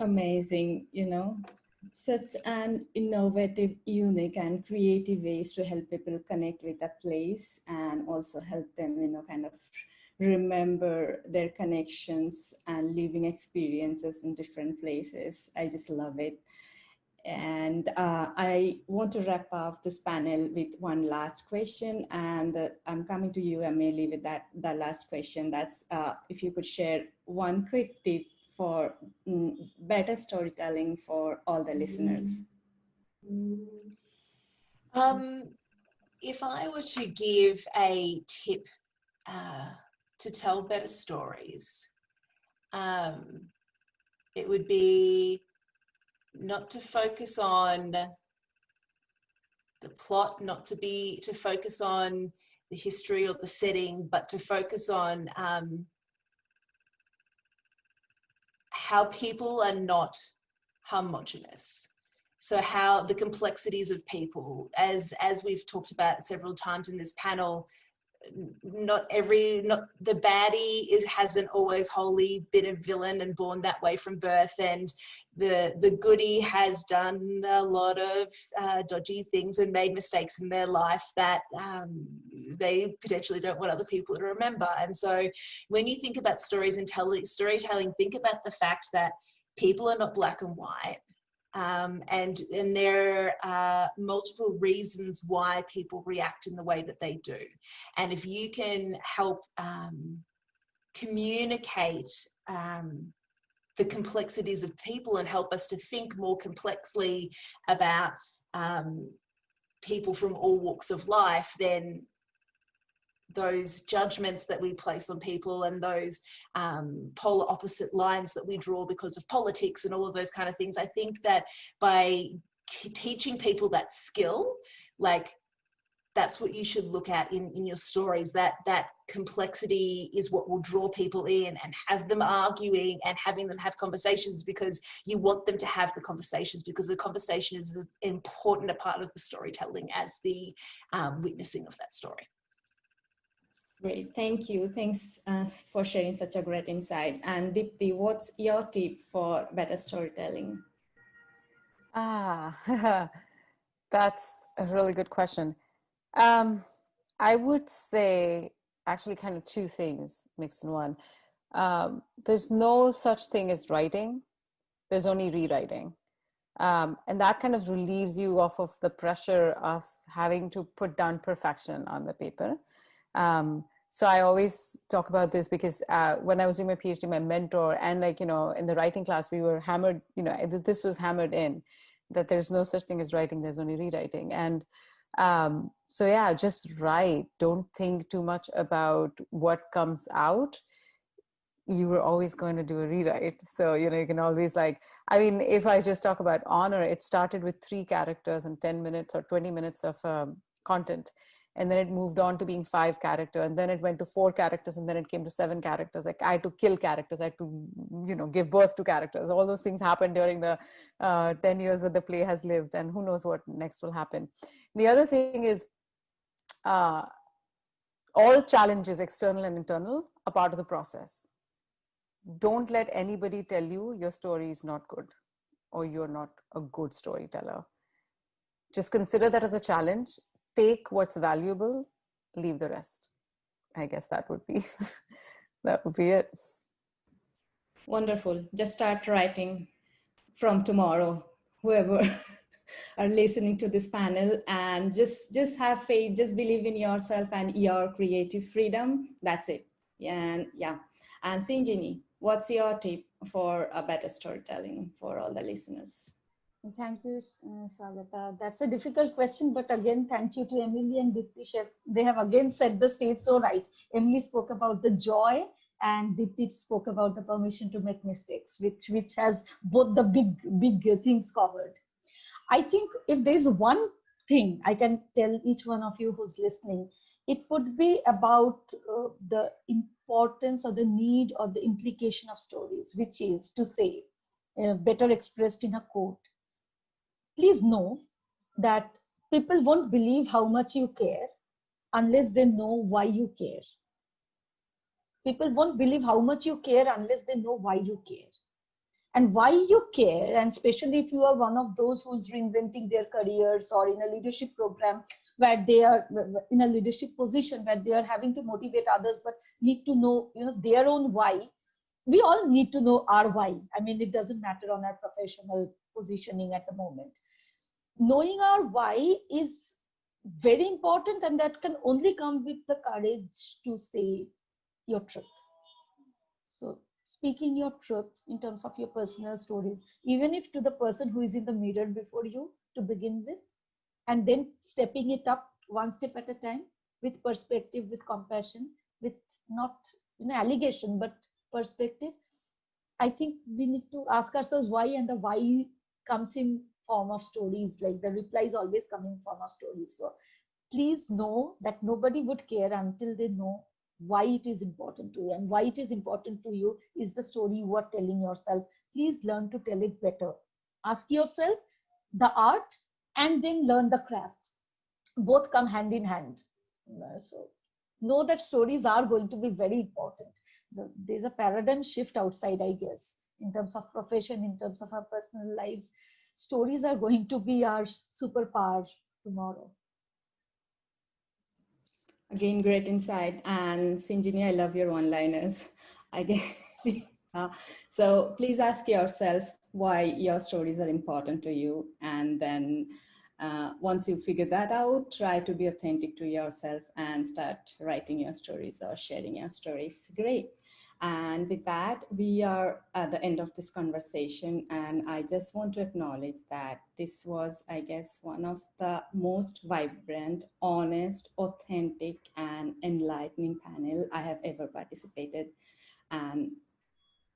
Amazing, such an innovative, unique and creative ways to help people connect with a place, and also help them, kind of remember their connections and living experiences in different places. I just love it. And I want to wrap up this panel with one last question, and I'm coming to you, Amelie, with the last question. That's if you could share one quick tip for better storytelling for all the listeners. If I were to give a tip to tell better stories, it would be not to focus on the plot, not to focus on the history or the setting, but to focus on how people are not homogenous. So how the complexities of people, as we've talked about several times in this panel, not the baddie hasn't always wholly been a villain and born that way from birth, and the goodie has done a lot of dodgy things and made mistakes in their life that they potentially don't want other people to remember. And so when you think about stories and storytelling, think about the fact that people are not black and white. And there are multiple reasons why people react in the way that they do. And if you can help communicate the complexities of people and help us to think more complexly about people from all walks of life, then those judgments that we place on people and those polar opposite lines that we draw because of politics and all of those kind of things, I think that by teaching people that skill, like that's what you should look at in your stories, that complexity is what will draw people in and have them arguing and having them have conversations, because you want them to have the conversations, because the conversation is as important a part of the storytelling as the witnessing of that story. Great, thank you. Thanks for sharing such a great insight. And Dipti, what's your tip for better storytelling? That's a really good question. I would say actually kind of two things mixed in one. There's no such thing as writing. There's only rewriting. And that kind of relieves you off of the pressure of having to put down perfection on the paper. So I always talk about this because when I was doing my PhD, my mentor and in the writing class, we were hammered, this was hammered in, that there's no such thing as writing, there's only rewriting. And so yeah, just write. Don't think too much about what comes out. you were always going to do a rewrite. So, you know, you can always like, I mean, if I just talk about Honor, it started with 3 characters and 10 minutes or 20 minutes of content. And then it moved on to being 5 characters, and then it went to 4 characters, and then it came to 7 characters. Like I had to kill characters, I had to, you know, give birth to characters. All those things happened during the 10 years that the play has lived, and who knows what next will happen. The other thing is, all challenges, external and internal, are part of the process. Don't let anybody tell you your story is not good or you're not a good storyteller. Just consider that as a challenge. Take what's valuable, leave the rest. I guess that would be that would be it. Wonderful. Just start writing from tomorrow, whoever are listening to this panel, and just have faith, just believe in yourself and your creative freedom. That's it. And yeah. And Sinjini, what's your tip for a better storytelling for all the listeners? Thank you, Swagata. That's a difficult question, but again, thank you to Emily and Dipti chefs. They have again set the stage so right. Emily spoke about the joy, and Dipti spoke about the permission to make mistakes, which has both the big things covered. I think if there's one thing I can tell each one of you who's listening, it would be about the importance or the need or the implication of stories, which is to say, better expressed in a quote. Please know that people won't believe how much you care unless they know why you care. People won't believe how much you care unless they know why you care. And why you care, and especially if you are one of those who's reinventing their careers or in a leadership program where they are in a leadership position where they are having to motivate others but need to know, their own why. We all need to know our why. I mean, it doesn't matter on our professional positioning at the moment. Knowing our why is very important, and that can only come with the courage to say your truth. So speaking your truth in terms of your personal stories, even if to the person who is in the mirror before you to begin with, and then stepping it up one step at a time with perspective, with compassion, with not allegation, but perspective. I think we need to ask ourselves why, and the why comes in form of stories. Like the replies always come in form of stories. So please know that nobody would care until they know why it is important to you, and why it is important to you is the story you are telling yourself. Please learn to tell it better. Ask yourself the art and then learn the craft. Both come hand in hand. So know that stories are going to be very important. There's a paradigm shift outside, I guess, in terms of profession, in terms of our personal lives. Stories are going to be our superpower tomorrow. Again, great insight. And Sinjini, I love your one-liners. I guess. So please ask yourself why your stories are important to you. And then once you figure that out, try to be authentic to yourself and start writing your stories or sharing your stories. Great. And with that, we are at the end of this conversation. And I just want to acknowledge that this was, I guess, one of the most vibrant, honest, authentic, and enlightening panel I have ever participated. And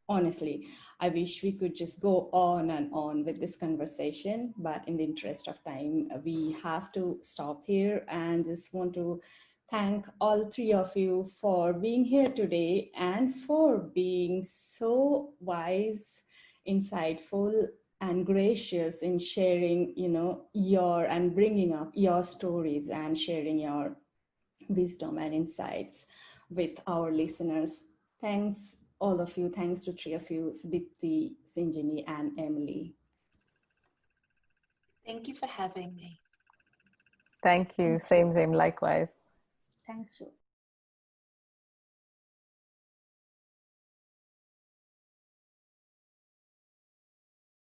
honestly, I wish we could just go on and on with this conversation, but in the interest of time, we have to stop here, and just want to thank all 3 of you for being here today and for being so wise, insightful, and gracious in sharing, your and bringing up your stories and sharing your wisdom and insights with our listeners. Thanks, all of you. Thanks to 3 of you, Dipti, Sinjini, and Emily. Thank you for having me. Thank you. Same, likewise. Thanks, you.